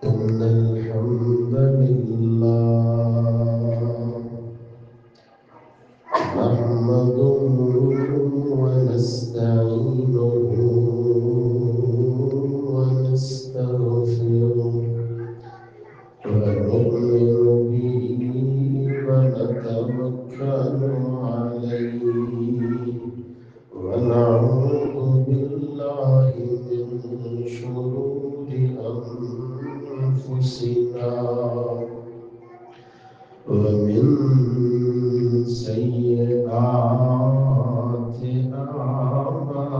إن الحمد لله نحمده ونستعينه ونستغفره ونؤمن به ونتوكل عليه ونعوذ بالله من شرور أنفسنا ومن سيئات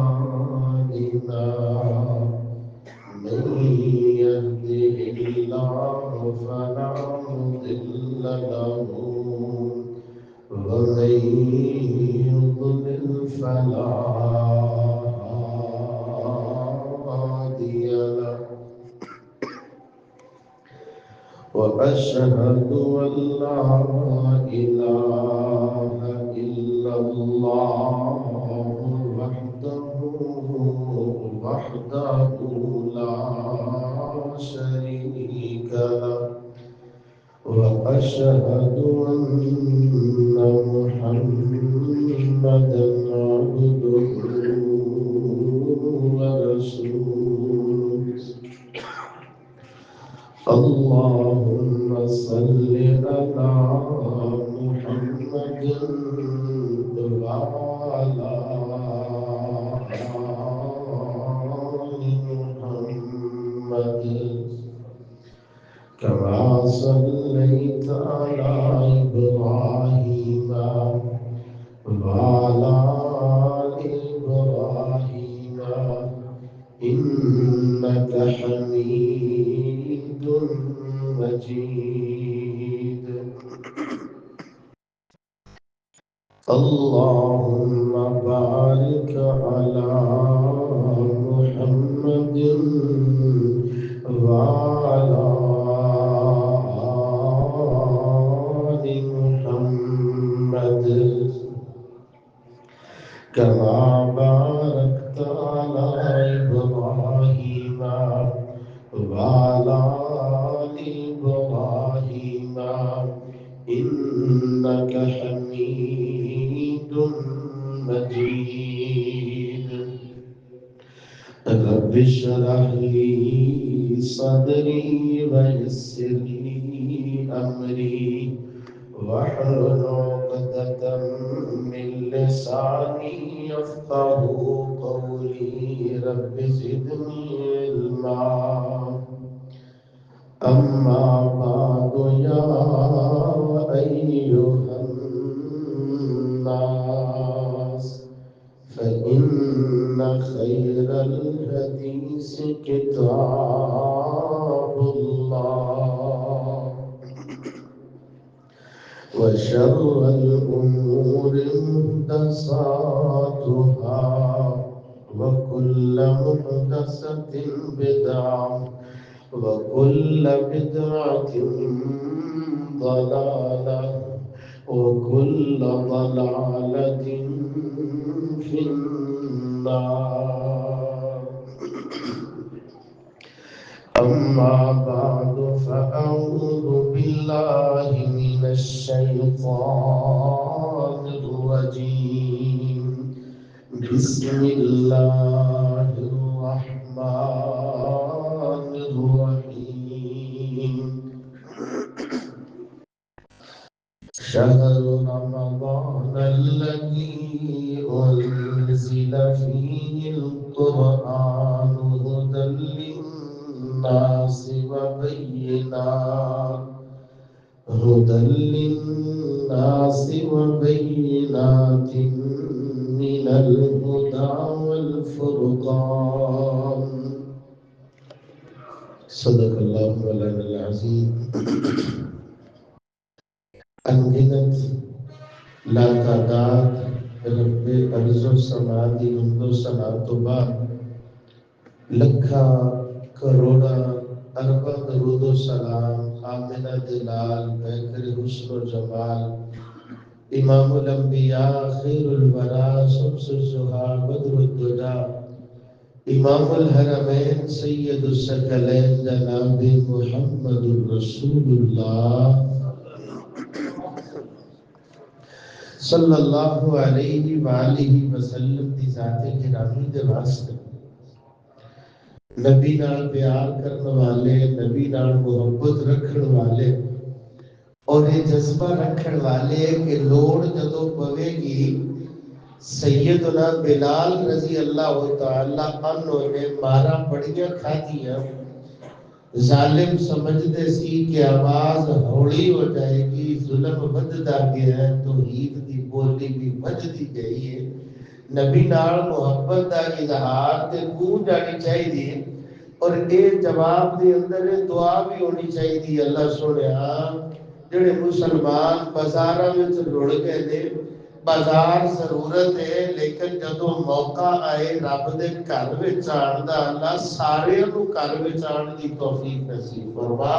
أعمالنا من يهده الله فلا مضل له ومن يضلل فلا هادي له وأشهد أن لا إله إلا الله وحده لا شريك له وأشهد أن محمدا عبده ورسوله اللهم صل على محمد وعلى آل محمد كما صليت على إبراهيم وعلى آل إبراهيم إنك حميد مجيد اللهم بارك على محمد وعلى آل محمد كما باركت على إبراهيم وعلى آل إبراهيم إنك حميد مجيد رب اشرح لي صدري ويسر لي أمري واحلل عقدة من لساني يفقه قولي رب زدني علما أما بعد يا أيها الناس فإن خير الحديث كتاب الله وشر الأمور محدثاتها وكل محدثة بدعة وكل بدعة ضلالة وكل ضلالة في النار أما بعد فأعوذ بالله من الشيطان الرجيم بسم الله الرحمن الرحيم شهر رمضان الذي أنزل فيه القرآن هدى للناس وبينات من الهدى والفرقان صدق الله مولانا العظيم انگنت لا تعداد رب ارض و سما دی حمد و ثنا تو بعد لکھا کروڑا اربا درود و سلام آمنہ دلال بہتر حسن و جمال امام الانبیاء خیر الورا شمس الزہا بدر الدجا امام الحرمین سید الثقلین جناب محمد الرسول اللہ صلی اللہ علیہ وآلہ وسلم دی ذات گرامی دے واسطے نبی نال پیار کرنے والے، نبی نال محبت رکھن والے اور یہ جذبہ رکھن والے کہ لوڑ جدو پوے گی سیدنا بلال رضی اللہ تعالی عنہ نے مارا پڑیاں کھا دیا، ظالم سمجھتے سی کہ آواز ہوڑی ہو جائے گی، ظلم بدتا گیا ہے، توحید دی بولی بھی بدتی گئی ہے، نبی نال محبت دا اظہار تے گونج جانی چاہیے اور اے جواب دے اندر دعا بھی ہونی چاہیے۔ اللہ سنیا جڑے مسلمان بازاراں وچ رڑ گئے نے، بازار ضرورت ہے لیکن جدو موقع آئے رب دے گھر وچ آن دا اللہ سارے نو گھر وچ آن دی توفیق نصیب فرما۔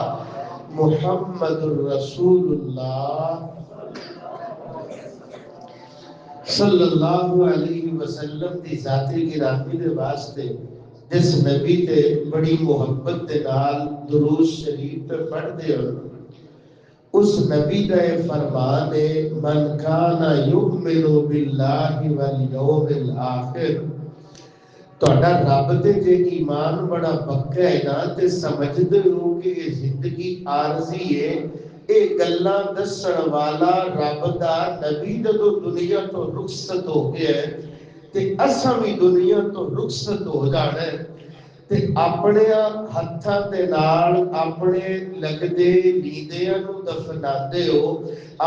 محمد الرسول اللہ صلی اللہ علیہ وسلم دی ذاتی گرامی دے واسطے جس نبی تے بڑی محبت دے نال درود شریف تے پڑھ دے اس نبی کا فرمان ہے من کان یؤمن باللہ والیوم الآخر، تہاڈا رب تے جے ایمان بڑا پکا ہے نا تے سمجھدے ہو کہ یہ زندگی عارضی ہے، اے گلاں دسن والا رب دا نبی جدوں دنیا تو رخصت ہو گیا ہے تے اساں بھی دنیا تو رخصت ہو جانا ہے تے اپنے ہتھاں دے نال اپنے لگدے نیندیاں نو دفناندے ہو،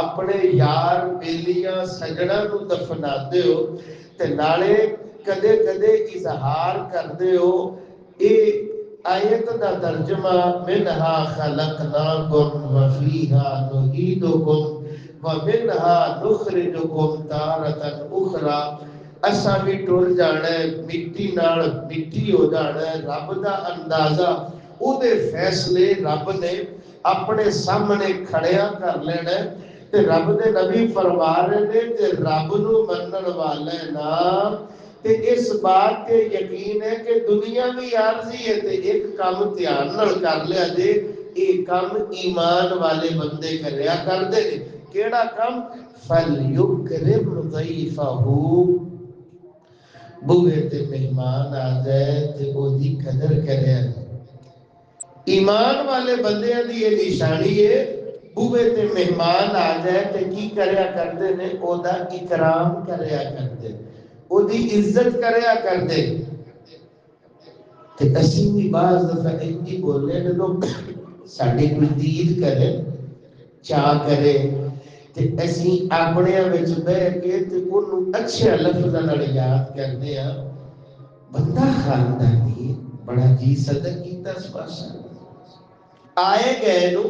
اپنے یار بیلیاں سجڑاں نو دفناندے ہو تے نالے کدے کدے اظہار کردے ہو اے آیت دا ترجمہ منہا خلقناکم وفیہا نعیدکم ومنہا نخرجکم تارۃ اخری، اساں بھی ٹر جانا ہے، مٹی نال مٹی ہو جانا ہے، رب دا اندازہ او دے فیصلے رب نے اپنے سامنے کھڑیا کر لینا ہے تے رب دے نبی فرما رہے نے تے رب نو منن والا ہے نا تے اس بات تے یقین ہے کہ دنیا بھی عارضی ہے تے ایک کام دھیان نال کر لیا جے، ایک کام ایمان والے بندے کریا کردے نے، کیڑا کام فَلْيُكْرِمْ ضَيْفَهُ، بوئے تے مہمان آ جائے تے او دی قدر کرے۔ ایمان والے بندے دی یہ نشانی ہے، بوئے تے مہمان آ جائے تے کی کریا کردے نے، او دا اکرام کریا کردے، او دی عزت کریا کردے۔ تے اسی بھی بعض دفعہ انجی بولے جدو ساڑھے کوئی دید کرے چاہ کرے تے اسی اپنے وچ بیٹھ کے تے انہوں اچھے لفظ نال یاد کرنے ہیں، بندہ خاندانی بڑا جی صدق کیتا اس پاسا، آئے گئے نو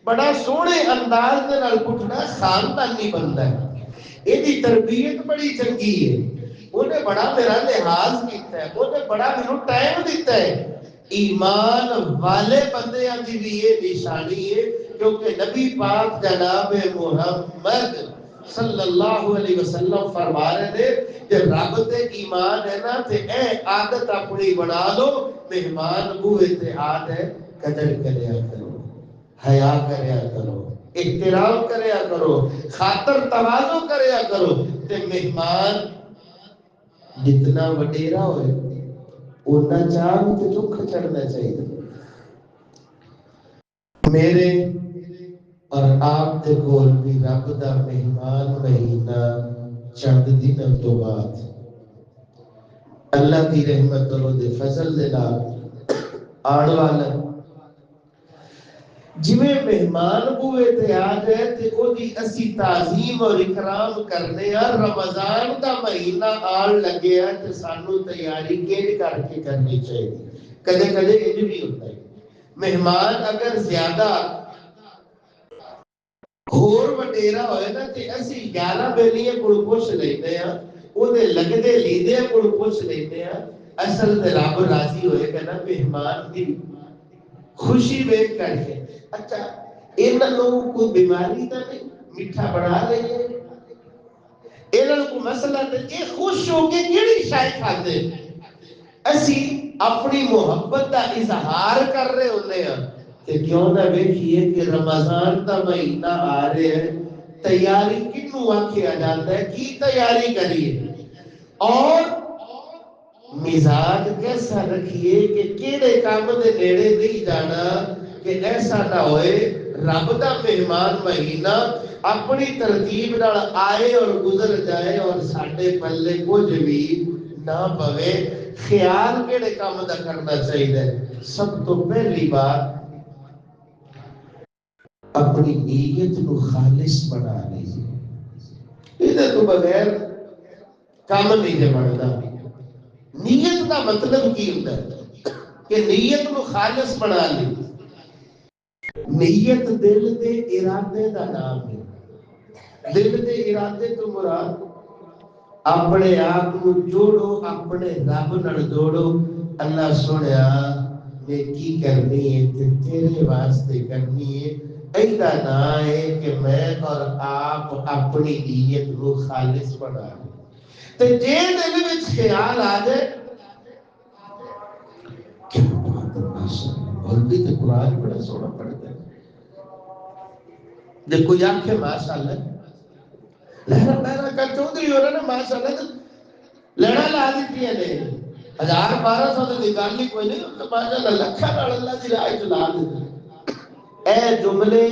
بڑا سونے انداز دے نال پوچھنا خاندانی بندہ ہے، یہ دی تربیت بڑی چنگی ہے، انہیں بڑا میرا لحاظ کیتا ہے، انہیں بڑا میرا ٹائم دیتا ہے۔ ایمان والے بندے دی بھی یہ نشانی ہے کیونکہ نبی پاک جناب محمد صلی اللہ علیہ وسلم فرما رہے تھے کہ رب تے ایمان ہے نا تے اے عادت اپنی بنا لو، مہمان بوئے تے آد ہے قدر کریا کرو، حیا کریا کرو، احترام کریا کرو، خاطر تواضع کریا کرو تے مہمان جتنا وڈیرا ہوئے اتنا چاند تے دکھ چڑھنا چاہیے۔ میرے اور آپ دے کول بھی رب دا مہمان مہینہ چند دن تو بعد اللہ دی رحمت اور دے فضل دے نال آن والا جویں مہمان بوئے تے آ گئے تے او دی اسی تعظیم اور اکرام کرنے ہیں۔ رمضان دا مہینہ آن لگے ہیں تے سانو تیاری کیڑ کر کے کرنی چاہیے، کدے کدے انج بھی ہوتا ہے مہمان اگر زیادہ ہور وڈیرا ہوئے نا تے اسی 11 بیلیاں کول پوچھ لیندے ہیں، او دے لگدے لیندے کول پوچھ لیندے ہیں، اصل تے رب راضی ہوئے کہ نا مہمان دی خوشی ویکھ کر کے اچھا انہاں لوگوں کو بیماری تا نہیں میٹھا بنا لئیے، انہاں کو مسئلہ تے یہ خوش ہو کے کیڑی شے کھاندے، اسی اپنی محبت کا اظہار کر رہے ہوتے ہیں کہ کیوں نہ ویکھیے کہ رمضان کا مہینہ آ رہے ہے، تیاری کنوں آکھیا جاتا ہے، کی تیاری کریے اور مزاج کیسا رکھیے کہ کیڑے کام دے نیڑے نہیں جانا کہ ایسا نہ ہوئے رب دا مہمان مہینہ اپنی ترتیب نال آئے اور گزر جائے اور ساڈے پلے کچھ بھی نہ پوے۔ خیال کیڑے کام دا کرنا چاہیے؟ سب تو پہلی بات اپنی نیت نو خالص بنا لیجیے، یہ تو بغیر کام نہیں ہے بنتا۔ نیت کا مطلب کی ہوتا ہے کہ نیت نو خالص بنا لی۔ نیت دل دے ارادے دا نام ہے۔ دل دے ارادے تو مراد اپنے آپ کو جوڑو، اپنے رب نال جوڑو۔ اللہ سنیا میں کی کرنی ہے تے تیرے واسطے کرنی ہے، ایسا نہ ہے کہ میں اور آپ اپنی نیت کو خالص بنا لیں۔ تے جے دل وچ خیال آ جائے کیا بات ہے، ماشاءاللہ مولوی تے قرآن بڑا سونا پڑھتا ہے۔ جب کوئی آنکھے ماشاءاللہ لہرا لہرا کا چودھری ہو رہا نا ماشاءاللہ لڑا لا دیتی ہے نے 1000-1200 تو نکالنی کوئی نہیں، ماشاءاللہ لکھا نال اللہ دی راہ چلا دیتے۔ اے جملے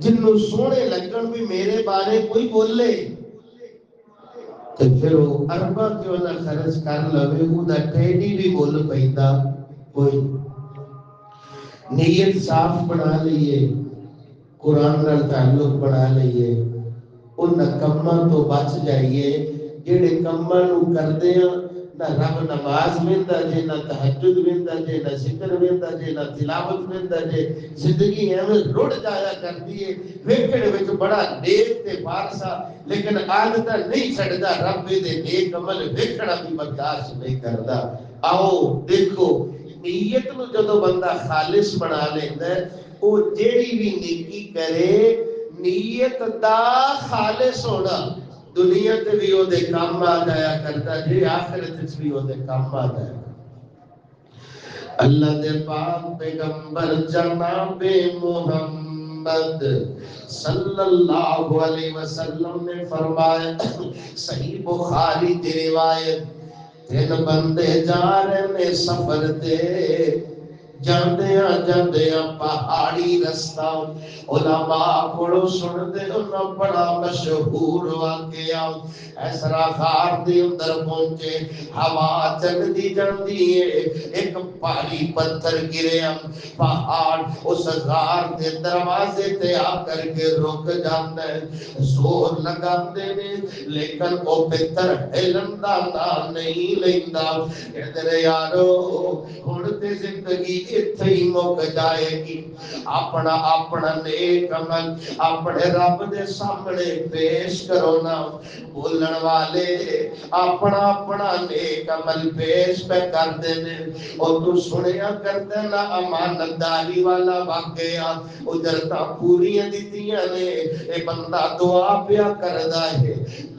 جنوں سونے لگن بھی میرے بارے کوئی بولے تو پھر وہ اربا کیوں نہ خرچ کر لوے، وہ دا ٹیڈی بھی بول پیندا کوئی۔ نیت صاف بنا لئیے، قرآن نال تعلق بنا لئیے، ان کماں تو بچ جائیے جڑے کماں نو کردے ہیں نہ رب نماز ویندا جے، نہ تہجد ویندا جے، نہ ذکر ویندا جے، نہ تلاوت ویندا جے، زندگی ایویں رڑ جایا کرتی ہے، ویکھن وچ بڑا نیک تے فارسا لیکن عادت نہیں چھڈدا، رب دے نیک عمل ویکھنا بھی برداشت نہیں کردا۔ آؤ دیکھو نیت نو جدوں بندہ خالص بنا لیندا ہے، او جیڑی بھی نیکی کرے نیت دا خالص ہونا دنیا تے بھی وہ دے کام آ جایا کرتا جی، آخرت تے بھی وہ دے کام آ جایا۔ اللہ دے پاک پیغمبر جناب محمد صلی اللہ علیہ وسلم نے فرمایا، صحیح بخاری دی روایت، 3 بندے جا رہے نے سفر تے، جاندیاں جاندیاں پہاڑی رستہ، علماء کوڑو سن دے انہاں بڑا مشہور واقعہ، ایسرا غار دے اندر پہنچے، ہوا چل دی جاندی ہے، ایک پہاڑی پتھر گریا، پہاڑ اس غار دے دروازے تے آ کر کے رک جاندا ہے، زور لگا دے نے لیکن او پتھر ہلن دا نام نہیں لیندا۔ کہندے یارو ہن تے زندگی اتھے ہی مک جائے گی، اپنا اپنا نیک عمل اپنے رب دے سامنے پیش کرو نا۔ بولن والے اپنا اپنا نیک عمل پیش پہ کر دینے، اور تو سنیا کرتے نا امانت داری والا واقعہ، اجرتا پوریاں دیتیاں نے، اے بندہ دعا پیا کردا ہے،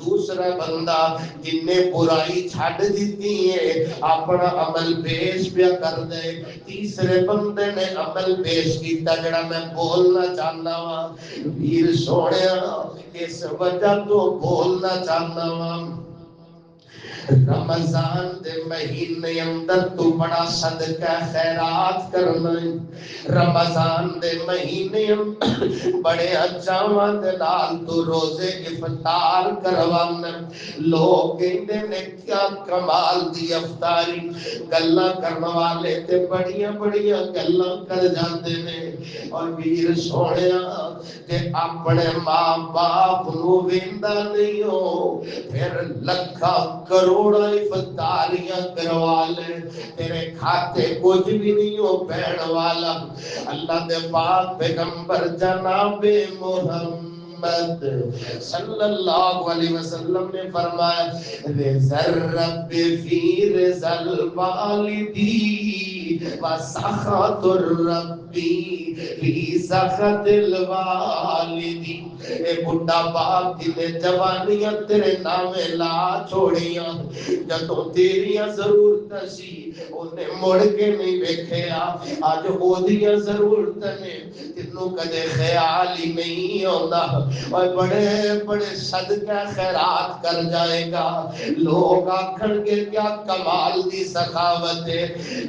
دوسرا بندہ جن نے برائی چھڈ دیتی ہے اپنا عمل پیش پیا کر دے، تیسرے بندے نے عمل پیش کیتا جڑا میں بولنا چاہنا وا، ویر سونیا اس وجہ تو بولنا چاہنا وا، رمضان دے مہینے اندر تو بڑا صدقہ خیرات کرنا ہے، رمضان دے مہینے بڑے اچھاواں دے نال تو روزے افطار کروانا، لوگ کہندے نے کیا کمال دی افطاری، گلاں کرن والے تے بڑیاں بڑیاں گلاں کر جاندے نے، اور ویر سونیا تے اپنے ماں باپ نو ویندا نہیں ہو، پھر لکھاں کروڑا افطاریاں کروا لے، تیرے کھاتے کچھ بھی نہیں ہو پین والا۔ اللہ دے پاک پیغمبر جناب محمد محمد صلی اللہ علیہ وسلم نے فرمایا رضا الرب فی رضا الوالدی وسخط الرب فی سخط الوالدی۔ اے بڑھا باپ جنے جوانیاں تیرے نامے لا چھوڑیاں، جدوں تیریاں ضرورت سی انہیں مڑ کے نہیں ویکھیا، آج اودیاں ضرورت نے تینوں کدے خیال ہی نہیں آتا، اور بڑے بڑے صدقہ خیرات کر جائے گا، لوگ آکھن گے کیا کمال دی سخاوت ہے،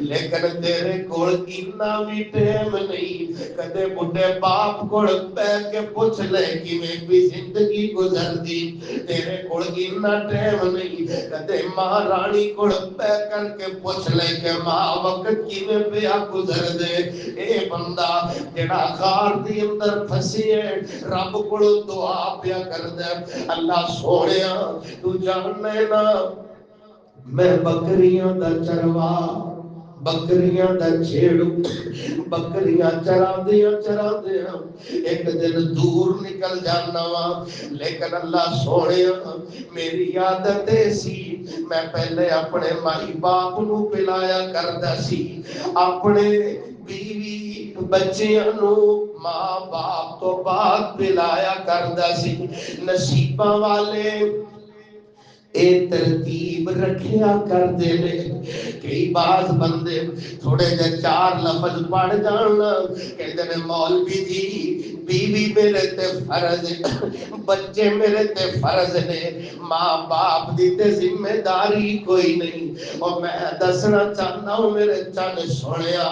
لیکن تیرے کول اتنا بھی ٹائم نہیں کدے بڈھے باپ کول بیٹھ کے پوچھ لے کیویں بھی زندگی گزر دی، تیرے کول اتنا ٹائم نہیں کدے ماں رانی کول بیٹھ کر کے پوچھ لے کہ ماں وقت کیویں پیا گزر دے۔ اے بندہ جڑا غار دی اندر پھسی ہے رب کول دعا پیا کردا ہے، اللہ سونیا تو جاننا ہے نا میں بکریاں دا چروا بکریاں دا چھیڑو بکریاں چراندیاں ایک دن دور نکل جانا وا، لیکن اللہ سونیا میری عادت سی میں پہلے اپنے مائی باپ نو پلایا کردا سی، اپنے بیوی بچیاں نو ماں باپ تو بعد پلایا کردا سی۔ نصیباں والے اے ترتیب رکھیا کر دے لے، کئی بعض بندے تھوڑے جے چار لفظ پڑھ جاننا کہتے ہیں مولوی جی بیوی میرے تے فرض بچے میرے تے فرض نے، ماں باپ دی تے ذمہ داری کوئی نہیں، اور میں دسنا چاہنا ہوں میرے چن سنیا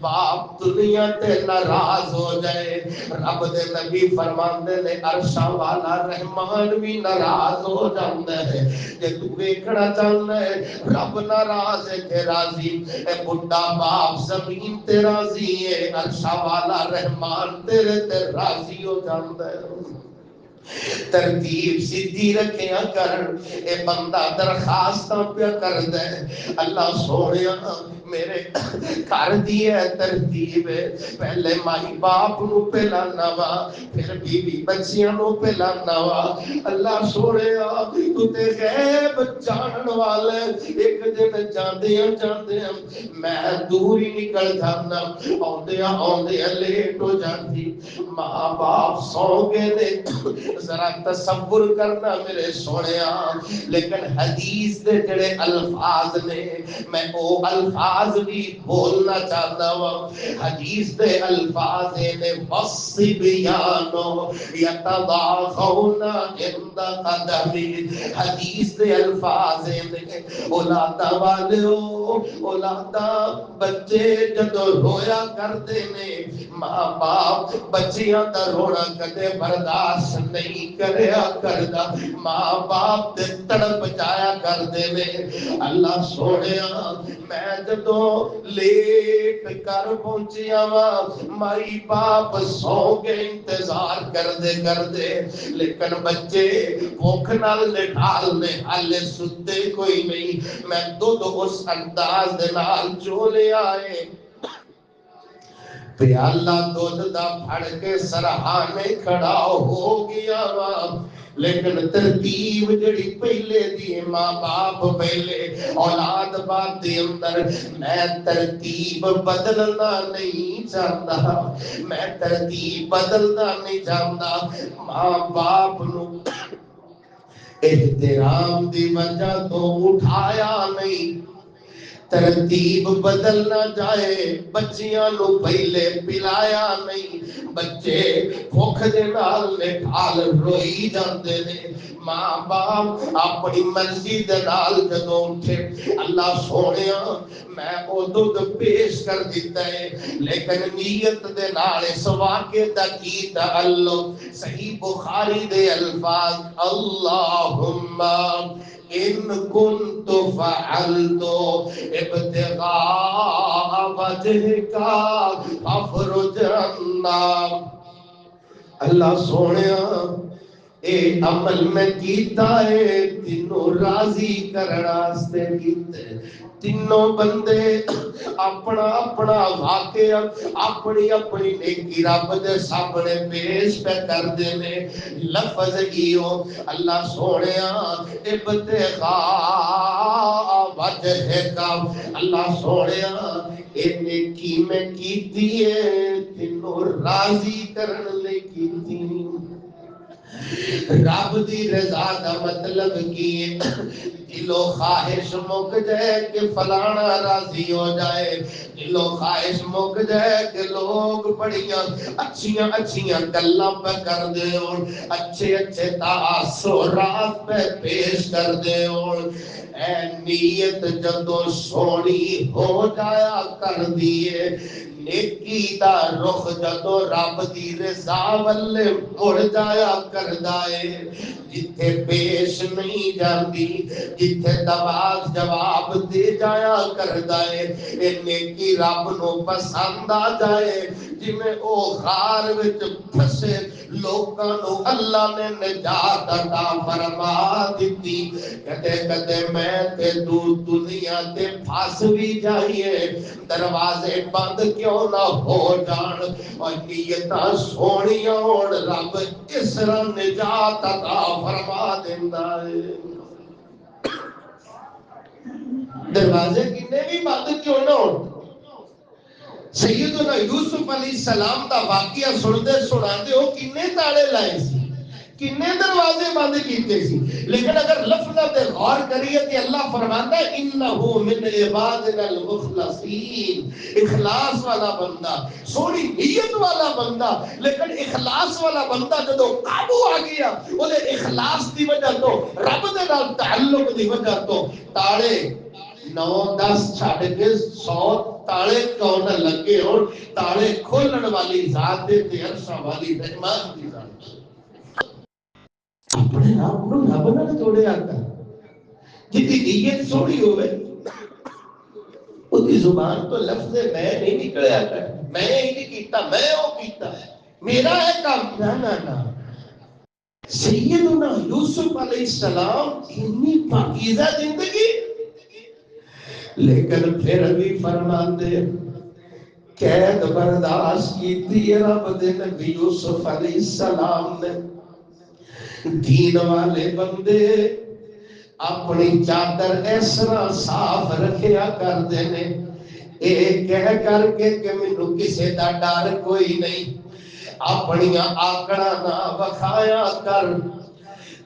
باپ دنیا تے ناراض ہو جائے رب دے نبی فرماندے نے عرشاں والا رحمان بھی ناراض ہو جاندا ہے، کہ تو ویکھنا چاہنا ہے رب ناراض ہے کہ راضی، اے بڈھا باپ زمین تے راضی ہے عرشاں والا رحمان تیرے تے راضی ہو جاندا ہے۔ ترتیب سیدھی رکھیا کر، اے بندہ درخواستاں پیا کردا ہے اللہ سونیا میرے کر دی ہے ترتیب ہے، پہلے مائی باپ نو پہلانا وا پھر بیوی بچیاں نو پہلانا وا، اللہ سونیا تو تے غیب جانن والے ایک دن جاندیاں جاندیاں میں دور ہی نکل جانا، آندیاں لیٹ ہو جاندی، ماں باپ سو گئے نے ذرا تصور کرنا میرے سونیا، لیکن حدیث دے جڑے الفاظ نے میں او الفاظ بھی بولنا چاہتا ہوں، حدیث دے الفاظ نے وَالصِّبْيَانُ يَتَضَاعَفُونَ عِنْدَ قَدَمِ، حدیث دے الفاظ نے اولاداں والو اولاداں بچے جدو رویا کرتے نے ماں باپ بچیاں دا رونا کدے برداشت نہیں کریا کردا، ماں باپ تے تڑپ جایا کردے نے، اللہ سونیا میں جدو لیٹ کر پہنچیا وا مائی باپ سو کے انتظار کردے کردے، لیکن بچے بھوک نال نٹھال نے ہالے ستے کوئی نہیں، میں دودھ اس انداز دے نال چولے آئے پیالہ دودھ دا پھڑ کے سرحانے کھڑا ہو گیا وا، لیکن ترتیب جڑی پہلے دی ماں باپ پہلے اولاد بعد دے اندر میں ترتیب بدلنا نہیں چاہتا، میں ترتیب بدلنا نہیں چاہتا، ماں باپ نو احترام دی وجہ تو اٹھایا نہیں، ترتیب بدل نہ جائے بچیاں نو پہلے پلایا نہیں، بچے بھوک دے نال نٹھال روئی جاندے نے، ماں باپ اپنی مرضی دے نال جدوں اٹھے اللہ سونیا میں او دودھ پیش کر دیتا ہے، لیکن نیت دے نال اس واقعے دا کی تعلق، صحیح بخاری دے الفاظ اللہم ان کنت فعلت ابتغاء وجهك فافرج عنا، اللہ سونیا اے عمل میں کیتا ہے تینوں راضی کرناستے کیتے تینوں بندے اپنا اپنا واقعہ اپنی اپنی نیکی رب دے سامنے پیش پہ کر دینے لفظ ایو اللہ سونیا ابتغاء وجہ کا اللہ سونیا اے نیکی میں کیتی ہے تینوں راضی کرن لے کیتی رب دی رضا دا مطلب کی دلو خواہش مک جائے کہ فلانا راضی ہو جائے دلو خواہش مک جائے کہ لوگ بڑیاں اچھیاں اچھیاں گلاں پہ کر دے اور اچھے اچھے تاثرات پہ پیش کر دے اور اے نیت جدو سونی ہو جایا کر دیے نیکی دا رخ جدو رب دی رضا والے مڑ جایا کردا ہے جتھے پیش نہیں جاندی جتھے دباغ جواب دے جایا کردا ہے اے نیکی رب نو پسند آ جائے جویں او غار وچ پھسے لوکاں نو اللہ نے نجات عطا فرما دتی کدے کدے میں تے دنیا تے پھس بھی جائیے دروازے بند کیوں نہ ہو جان اور نیتاں سونیاں اور رب اس طرح نجات عطا فرما دیندا ہے دروازے کنے بھی بند کیوں نہ ہو سیدنا یوسف علیہ السلام دا واقعہ سنتے سناتے ہو کنے تالے لائے سی کنے دروازے بند کیتے سی لیکن اگر لفظ پہ غور کریے تو اللہ فرماتا ہے انہو من عبادنا المخلصین اخلاص والا بندہ سونی نیت والا بندہ لیکن اخلاص والا بندہ جدو قابو آ گیا انہیں اخلاص دی وجہ تو رب دے نال تعلق دی وجہ تو تاڑے 9-10 چھڑ کے 100 تاڑے کون لگے اور تاڑے کھولن والی ذات تے عرشہ والی رحمان دی ذات اپنے آپ نو رب نہ توڑے آتا جتنی نیت سوڑی ہوئے اس کی زبان تو لفظ میں نہیں نکلے آتا میں ہی نہیں کیتا میں وہ کیتا میرا ہے کام نہ سیدنا یوسف علیہ السلام اتنی پاکیزہ زندگی لیکن پھر بھی فرماندے قید برداشت کی تھی رب دے نبی یوسف علیہ السلام نے دین والے بندے اپنی چادر اس طرح صاف رکھیا کر دینے ایک کہہ کر کے کہ مینوں کسے دا ڈر کوئی نہیں اپنی آکڑا نہ بخایا کر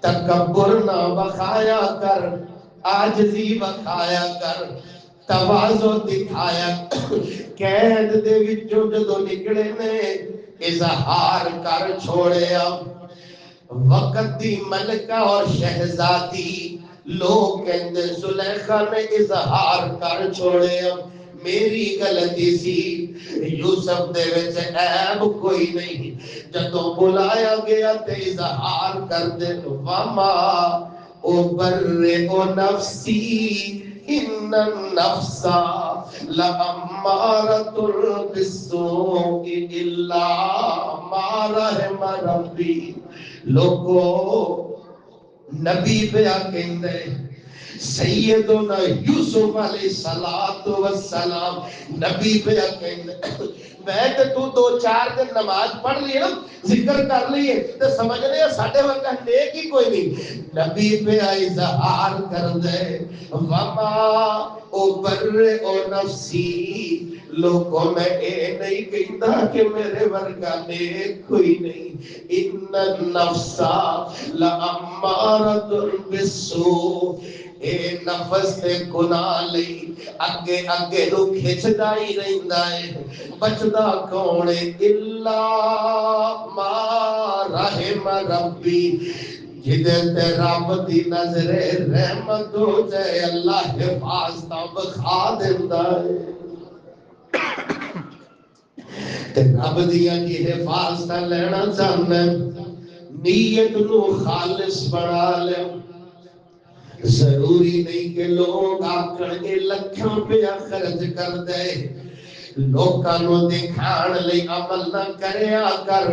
تکبر نہ بخایا کر عاجزی بخایا کر تواضع دکھایا قید دے وچوں جدوں نکلے نے اظہار کر چھوڑیا وقت دی ملکہ اور شہزادی لوگ کہندے زلیخا نے اظہار کر چھوڑے میری غلطی سی یوسف دے وچ عیب کوئی نہیں جدوں بلایا گیا تے اظہار کر دے وما او نفسی ان النفس لامارۃ بالسوء الا ما رحم ربی لوگو نبی پیا کہندے سیدنا یوسف علیہ السلام نبی پیا کہندے میں تو 2-4 دن نماز پڑھ لیے نا ذکر کر لیے تو سمجھ لیا ساڈے ورگا نیک ہی کوئی نہیں نبی پیا اظہار کر دے وما ابرئ نفسی لوگوں میں اے نہیں کہتا کہ میرے ورگا نیک کوئی نہیں ان النفس لامارۃ بالسوء اے نفس تے گناہ لئی اگے اگے نو کھچدا ہی رہندا ہے بچدا کون الا ما رحم ربی جدے تے رب دی نظر رحمت ہو جائے اللہ حفاظت بخا دیندا ہے تے رب دیاں کی حفاظت لینا چاہنا نیت نو خالص بنا لے ضروری نہیں کہ لوگ آکڑ کے لکھاں پہ خرچ کر دے لوکاں نو دکھان لئی عمل نہ کریا کر،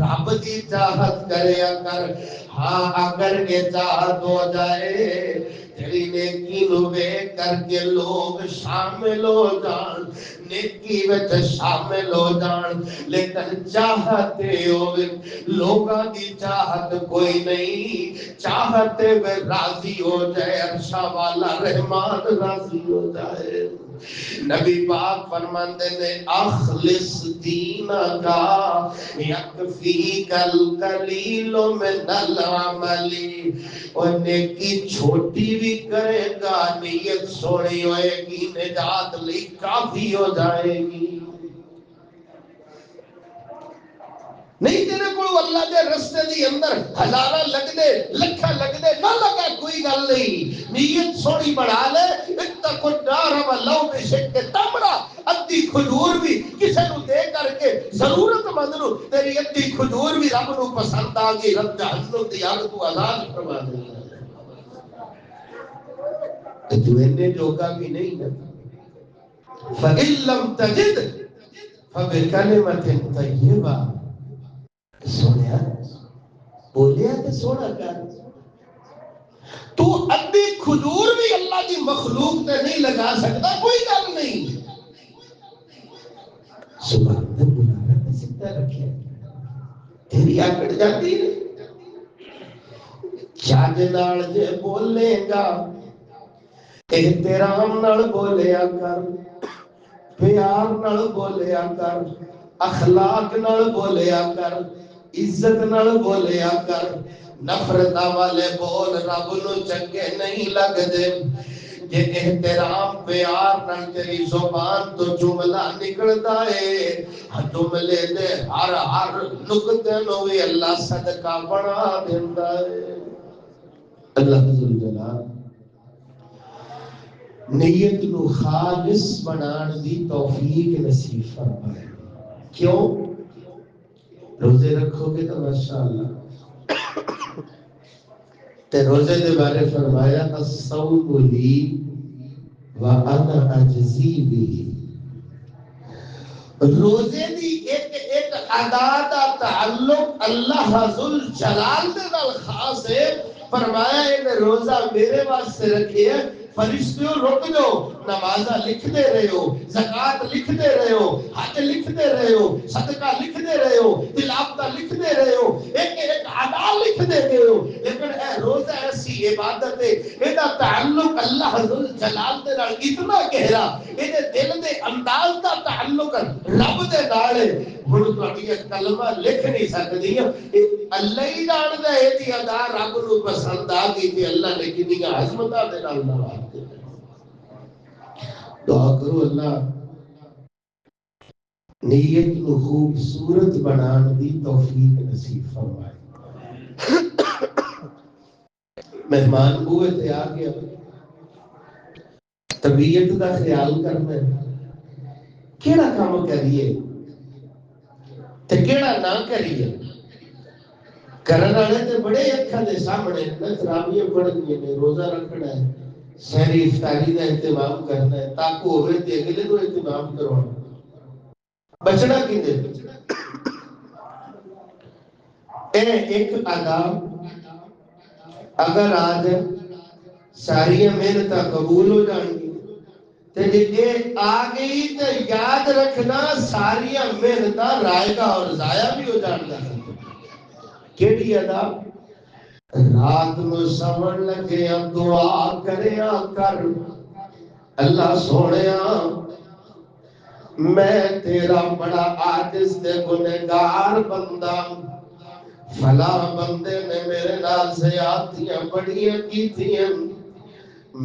رب دی چاہت کریا کر۔ ہاں اگر یہ چاہت ہو جائے تیری نیکی نو ویکھ کر کے لوگ شامل ہو جان، نیکی وچ شامل ہو جان، لیکن چاہت ہوے لوگاں دی چاہت کوئی نہیں، چاہت میں راضی ہو جائے، عرشا والا رحمان راضی ہو جائے۔ نبی پاک فرماندے نے اخلص دین کا یکفیک القلیل من العمل، اور نیکی چھوٹی بھی کرے گا نیت سونی ہوئے گی نجات لی کافی ہو جائے گی۔ نہیں تیرے کو اللہ دے رستے دی اندر ہزارہ لگ دے لکھا لگ دے نہ لگا کوئی گل نہیں، نیت سونی بڑھا لے۔ اتقوا النار ولو بشق تمرہ، ادھی کھجور بھی کسے نو دے کر کے ضرورت مند نو تیری ادھی کھجور بھی رب نو پسند آ گئی، رب جہنم دی آگ تو آزاد فرما دے گا۔ تو انہیں جوگا بھی نہیں نا۔ فَإِن لَّمْ تَجِدْ فَبِكَلِمَةٍ طَيِّبَةٍ، سونیا بولیا تے سونا کر، تو ادھی کھجور بھی اللہ دی مخلوق تے نہیں لگا سکتا، کوئی گل نہیں۔ سبحان اللہ، بلانا تے سکتا رکھے تیری آکڑ جاتی ہے۔ چاج نال جے بولے گا احترام نال بولیا کر، پیار نال بولیا کر، اخلاق نال بولیا کر، عزت نال بولیا کر۔ نفرت والے بول رب نو چنگے نہیں لگ دے۔ جے احترام پیار نال تیری زبان تو جملہ نکلدا ہے، جملے دے ہر نقطے نو بھی اللہ صدقہ بنا دیندا ہے۔ اللہ ذل جلال نیت نو خالص بنان دی توفیق نصیب فرمائے۔ کیوں؟ روزے رکھو گے تو ماشاءاللہ، تے روزے دے بارے فرمایا الصوم لی وانا اجزی بہ، روزے دی ایک ادا دا تعلق اللہ ذل جلال دے نال خاص ہے۔ فرمایا ان روزہ میرے واسطے رکھے ہے، فرشتوں رک جاؤ، نمازہ لکھ دے رہے ہو، زکوٰۃ لکھ دے رہے ہو، حج لکھ دے رہے ہو، صدقہ لکھ دے رہے ہو، تلاوت لکھ دے رہے ہو، ایک ادا لکھ دے رہے ہو، لیکن اے روزہ ایسی عبادت ہے ایڈا تعلق اللہ ذل جلال دے نال اتنا گہرا، ایدے دل دے انداز دا تعلق رب دے نال ہے۔ ہن تہاڈی کلمہ لکھ نہیں سکدی، اللہ ہی جاندا ہے دی ادا رب نو پسند آ گئی تے اللہ نے کنیاں عظمتاں دے نال نوازے۔ دعا کرو اللہ نیت کو خوبصورت بنان دی توفیق نصیب فرمائے۔ مہمان بوئے تے آ گیا، طبیعت کا خیال کرنا ہے، کیڑا کام کریے تے کیڑا نہ کریے۔ کرن والے تے بڑے اکھاں دے سامنے تراویح پڑھنیاں نے، روزہ رکھنا ہے، سحری افطاری کا اہتمام کرنا ہے، تاکہ ہوئے تے اگلے نو اہتمام کروانا۔ بچنا کیندے اے ایک ادا اگر آج ساری محنتاں قبول ہو جان گی تے جے آ گئی تے یاد رکھنا ساری محنتاں رائے گا اور ضائع بھی ہو جان گا۔ کیڑی ادا؟ رات نو سمجھ لگے دعا کریا کر، اللہ سونیا میں تیرا بڑا عاجز تے گنہگار بندہ، فلاں بندے نے میرے نال زیادتیاں بڑیاں کیتیاں،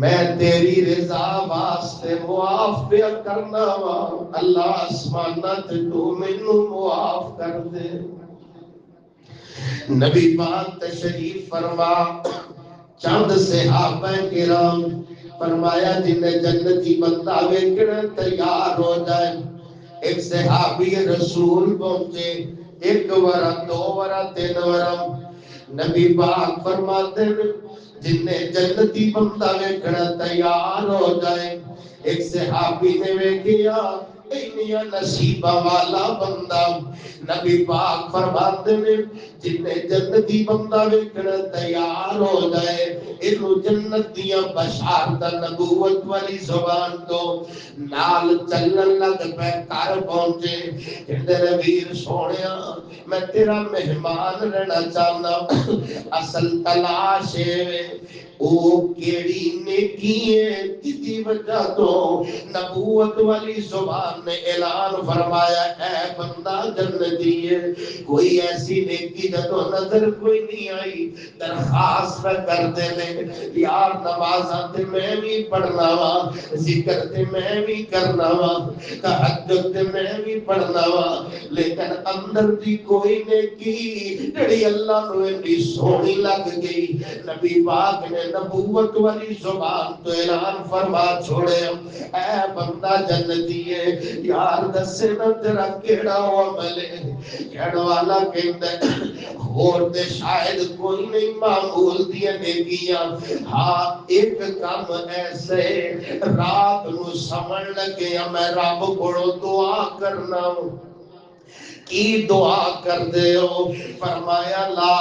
میں تیری رضا واسطے معاف پیا کرنا وا، اللہ آسماناں تے تو مینوں معاف کر دے۔ نبی پاک تشریف فرما، چند صحابہ کرام فرمایا جنہیں جنتی بندہ ویکھنا تیار ہو جائے۔ ایک صحابی رسول پہنچے، ایک ورا دو ورا تین ورا، نبی پاک فرماتے ہیں جنہیں جنتی بندہ ویکھنا تیار ہو جائے۔ ایک صحابی نے ویکھیا انیا نصیبہ والا بندہ نبی پاک فرماتے نے جن جنتی بندہ ویکھنا تیار ہو جائے انو جنت دیاں بشارت نبوت والی زبان تو نال چلن لگ پہ کر پہنچے کہندے نے ویر سونیا میں تیرا مہمان رہنا چاہنا اصل تلاش ہے او کیڑی نیکی ہے جدی وجہ تو نبوت والی زبان نے اعلان فرمایا اے بندہ جنتی ہے کوئی ایسی نیکی جدو نظر کوئی نہیں آئی درخواست کر دے لے یار نمازاں تے میں بھی پڑھنا وا ذکر تے میں بھی کرنا وا تہجد تے میں بھی پڑھنا وا لیکن اندر دی کوئی نیکی جڑی اللہ نو اتنی سونی لگ گئی نبی پاک نے نبوت والی زبان تو اعلان فرما چھوڑے اے بندہ جنتی ہے یار دسے نا تیرا کیڑا عمل ہے کہنے والا کہندا اور تے شاید کوئی نہیں معمول دیا نیکیاں ہاں ایک کام ایسے رات نو سمجھ لگے میں رب کولوں دعا کرنا کی دعا کر دے ہو فرمایا لا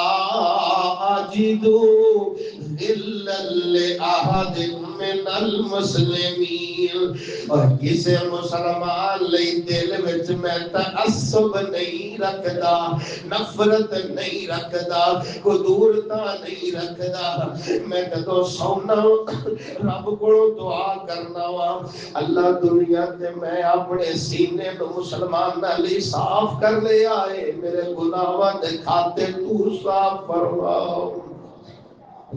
اجدو الا لاحد من المسلمین اور کسی مسلمان لئی دل وچ میں تعصب نہیں رکھدا نفرت نہیں رکھدا قدورتا نہیں رکھدا میں جدوں سونا رب کولوں دعا کرنا وا اللہ دنیا تے میں اپنے سینے تو مسلمان علی صاف کر لے آئے میرے گناہاں دے کھاتے تو صاف فرما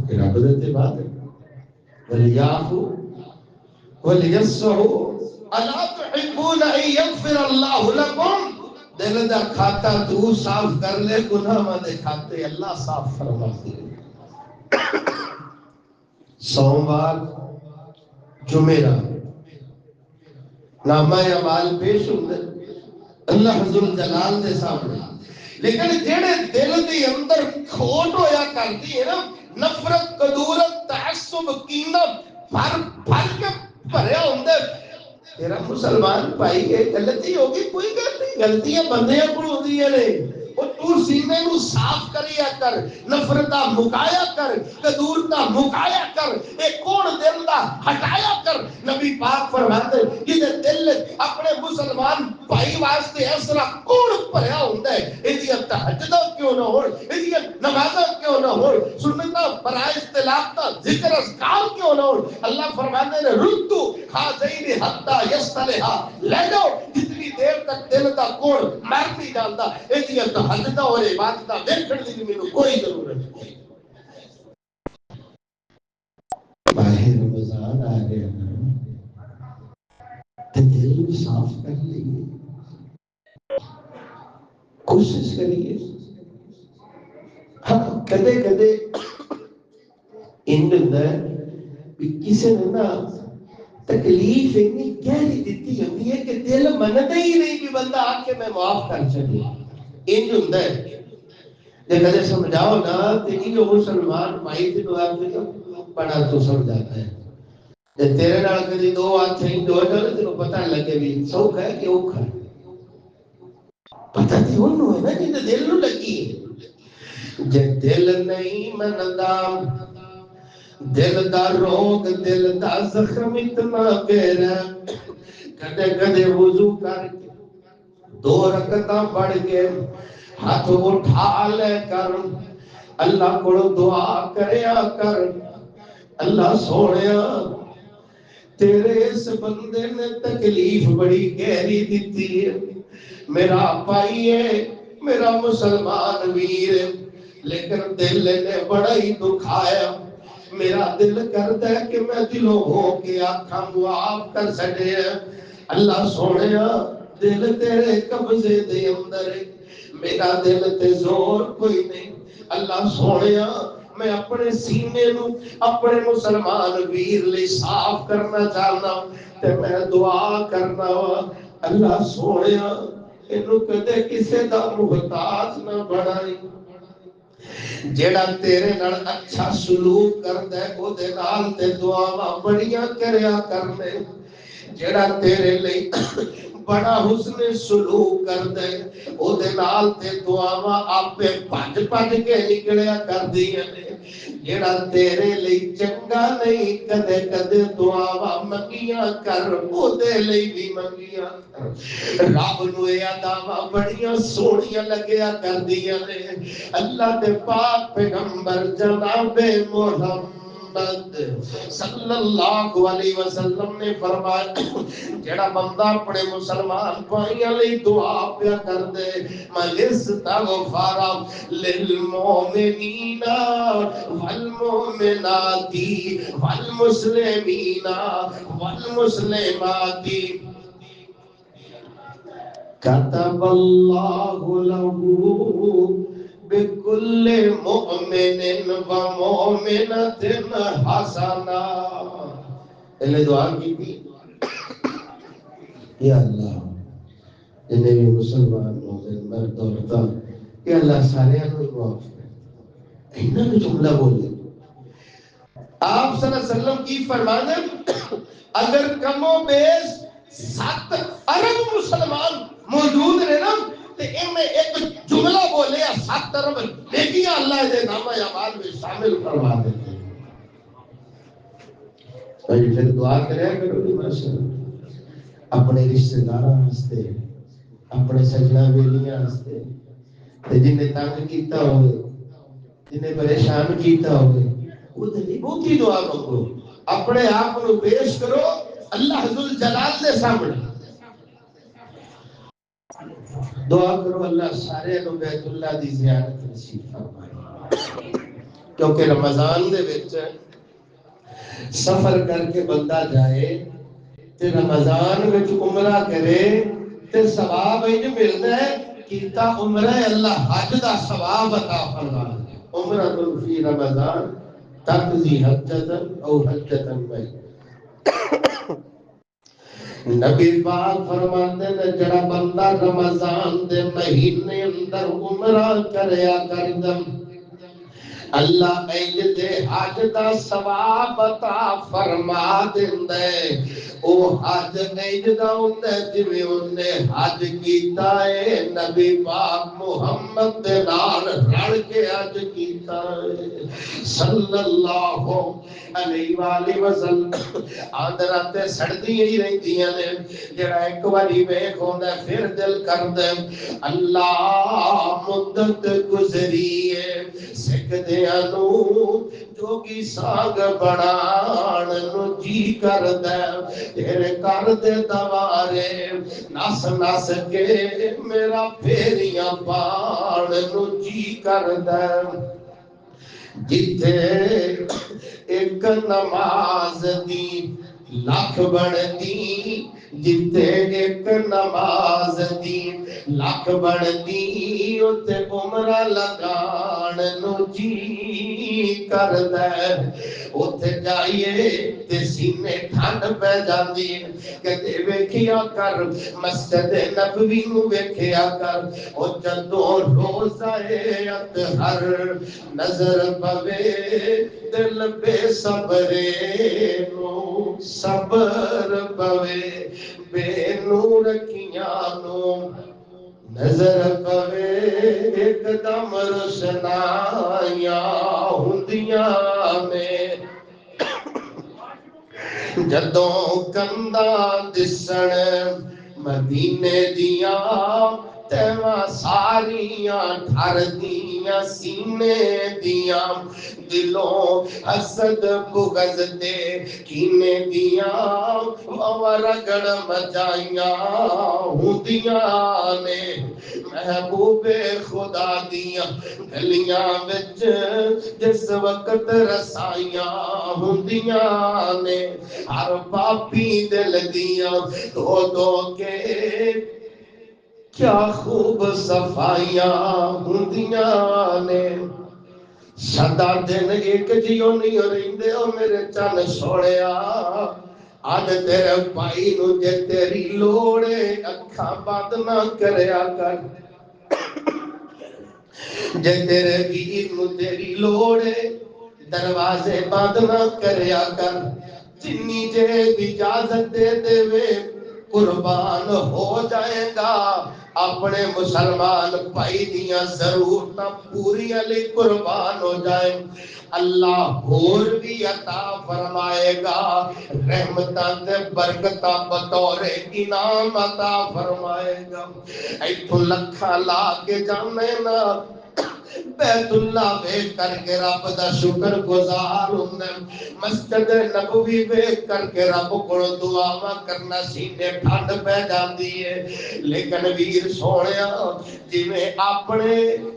کہ رب دے بات ہے ولیعفو ولیصفحوا الا تحبون ان یغفر اللہ لکم دل دا کھاتا تو صاف کر لے گناہاں دے کھاتے اللہ صاف فرما دے سوموار جمعرات نامہ اعمال پیش ہوندے اللہ ذل جلال دے سامنے لیکن جڑے دل دے اندر کھوٹ ہویا کرتی ہے نا نفرت قدورت تعصب کینہ بھر کے بھریا ہوندے تیرا مسلمان بھائی یہ غلطی ہوگی کوئی گل نہیں غلطیاں بندیاں کول ہوندیاں نے او تو سینے نو صاف کریا کر نفرتاں مکایا کر قدورتاں مکایا کر اے کون دل دا ہٹایا کر نبی پاک فرماتے کہ دل اپنے مسلمان بھائی واسطے اس طرح کون بھریا ہوندا ہے ایدیاں تہجداں کیوں نہ ہون ایدیاں نمازاں کیوں نہ ہون سنتاں فرائض تلاوت ذکر اذکار کیوں نہ ہون اللہ فرماتے ہیں ردو حاضین حتی یصطلحا لے جاؤ جتنی دیر تک دل دا کوڑ مر نہیں جاندا ایدیاں تہجداں اور عبادتاں ویکھن دی مینوں کوئی ضرورت نہیں ماہ رمضان آ گیا تے دل صاف کر لئیے کوشش کریے ہاں کدے کدے انہوں نے کسی نے نا تکلیف اتنی گہری دیتی ہوتی ہے کہ دل منتا ہی نہیں کہ بندہ آ کے میں معاف کر چکے انہوں نے جب کدے سمجھاؤ نا تو یہ مسلمان بھائی سے دعا کے بڑا تو سمجھاتا ہے جب تیرے نال کدی دو ہاتھ ہیں دو جانے تینوں پتہ لگے بھی سوکھ ہے کہ اوکھ ہے پتہ تے انہوں ہے نا جن دل نو لگی جے دل نہیں مندا دل دا روگ دل دا زخم اتنا گہرا کدے کدے وضو کر کے دو رکعتاں پڑھ کے ہاتھ اٹھا لے کر اللہ کو دعا کریا کر اللہ سونیا تیرے اس بندے نے تکلیف بڑی گہری دیتی ہے میرا بھائی ہے میرا مسلمان ویر لیکن دل نے بڑا ہی دکھایا میرا دل کرتا ہے کہ میں دلوں ہو کے آنکھاں معاف کر سکے اللہ سونیا دل تیرے قبضے دے اندر میرا دل تے زور کوئی نہیں اللہ سونیا میں اپنے سینے نو اپنے مسلمان ویر لئی صاف کرنا چاہنا تے میں دعا کرنا اللہ سونیا انہوں کدے کسے دا محتاج نہ بڑھائی جیڑا تیرے نال اچھا سلوک کردا ہے او دے نال تے دعاواں بڑیاں کریا کرنے جیڑا تیرے لئی بڑا حسن سلوک کر دے او دے نال تے دعاواں آپے بھج بھج کے نکلیا کر دیاں نے جڑا تیرے لئی چنگا نہیں کدے کدے دعاواں منگیاں کر او دے لئی بھی منگیاں رب نو اے اداواں بڑیاں سونیاں لگیا کر دیاں نے اللہ دے پاک پیغمبر جناب محمد صلی اللہ علیہ وسلم نے فرمایا جڑا بندہ اپنے مسلمان بھائیاں لئی دعا پیا کر دے مَلِسْتَغْفَرَ لِلْمُؤْمِنِينَ وَالْمُؤْمِنَاتِ وَالْمُسْلِمِينَ وَالْمُسْلِمَاتِ كَتَبَ اللَّهُ لَهُ بِكُلِّ مُؤْمِنٍ وَمُؤْمِنَةٍ حَسَنَةً انہیں دعا کی تھی یا اللہ جنہیں بھی مسلمان مومن مرد عورتاں یا اللہ سارے انہوں معاف کر انہوں نے جملہ بولے آپ صلی اللہ علیہ وسلم کی فرمانے اگر کم و بیش 7 ارب مسلمان موجود رہے نا تو ان میں ایک جملہ بولے 7 ارب لیکن اللہ دے نامہ اعمال میں شامل فرما دیتے ہیں اور یہ پھر دعا کرے کرو گے ماشاءاللہ اپنے رشتہ داراں واسطے اپنے سجنا بیلیاں واسطے تے جنہیں تنگ کیتا ہوئے جنہیں پریشان کیتا ہوئے وہ دلی بہت ہی دعا مانگو اپنے آپ کو پیش کرو اللہ ذل جلال دے سامنے دعا کرو اللہ سارے لوگ بیت اللہ دی زیارت نصیب فرمائے کیونکہ رمضان دے وچ سفر کر کے بندہ جائے تے رمضان وچ عمرہ کرے تے ثواب انج ملدا ہے کیتا عمرہ اللہ حج دا ثواب عطا فرمائے عمرہ فی رمضان تقضی حجتا او حجتا بھائی نبی پاک فرماتے ہیں جڑا بندہ رمضان دے مہینے اندر عمرہ کریا کردم اللہ انج دے حج دا ثواب عطا فرما دے او حج انج دا ہوندا جویں اونے حج کیتا ہے نبی پاک محمد دے نال رل کے حج کیتا ہے صلی اللہ علیہ والہ وسلم آندرا تے سڑدیاں ہی رہندیاں نے جڑا ایک واری ویکھ ہوندا پھر دل کردا اللہ مدت گزری ہے سکھ دیاں نو جوگی ساگ بڑھان نو جی کردا تیرے کر دے دوارے نس نس کے میرا پھیریاں پان نو جی کردا جتھے ایک نماز دی لاکھ بڑھتی جتھے ایک نماز دی لاکھ بڑھتی اتے عمرہ لگان نو جی کردا اتے جائیے تے سینے ٹھنڈ پہ جاندی کدے ویکھیا کر مسجد نبوی نو ویکھیا کر او جدوں روزہ اطہر نظر پوے دل بے صبرے نو صبر پوے بے نور کیاں نو نظر پوے ایک دم روشنائیاں ہوندیاں میں جدوں کنداں دسن مدینے دیاں تیواں ساریاں ٹھر دیاں سینے دیاں دلوں حسد بغض دے کینے دیاں رگڑ مچائیاں ہوندیاں نے محبوب خدا دیاں گلیاں وچ جس وقت رسائیاں ہوندیاں نے ہر پاپی دل دیاں دو کے کیا خوب صفائیاں ہوندیاں نے سدا دن ایک جیو نہیں رہندے او میرے چن سوڑیا آج تیرے بھائی نو جے تیری لوڑے اکھاں بند نہ کریا کر جے تیرے ویر نو تیری لوڑے دروازے بند نہ کریا کر جنی جے اجازت دے دے وے قربان ہو جائے گا اپنے مسلمان بھائی دیاں ضرورتاں پوریاں لئی قربان ہو جائیں اللہ اور بھی عطا فرمائے گا رحمتاں تے برکتاں بطور انعام عطا فرمائے گا ایتھوں لکھاں لا کے جانے نا بیت اللہ ویکھ کر کے رب دا شکر گزار ہونا مسجد نبوی ویکھ کر کے رب کو دعاواں کرنا سینے ٹھنڈ پہ جاندی ہے لیکن ویر سونیا جویں اپنے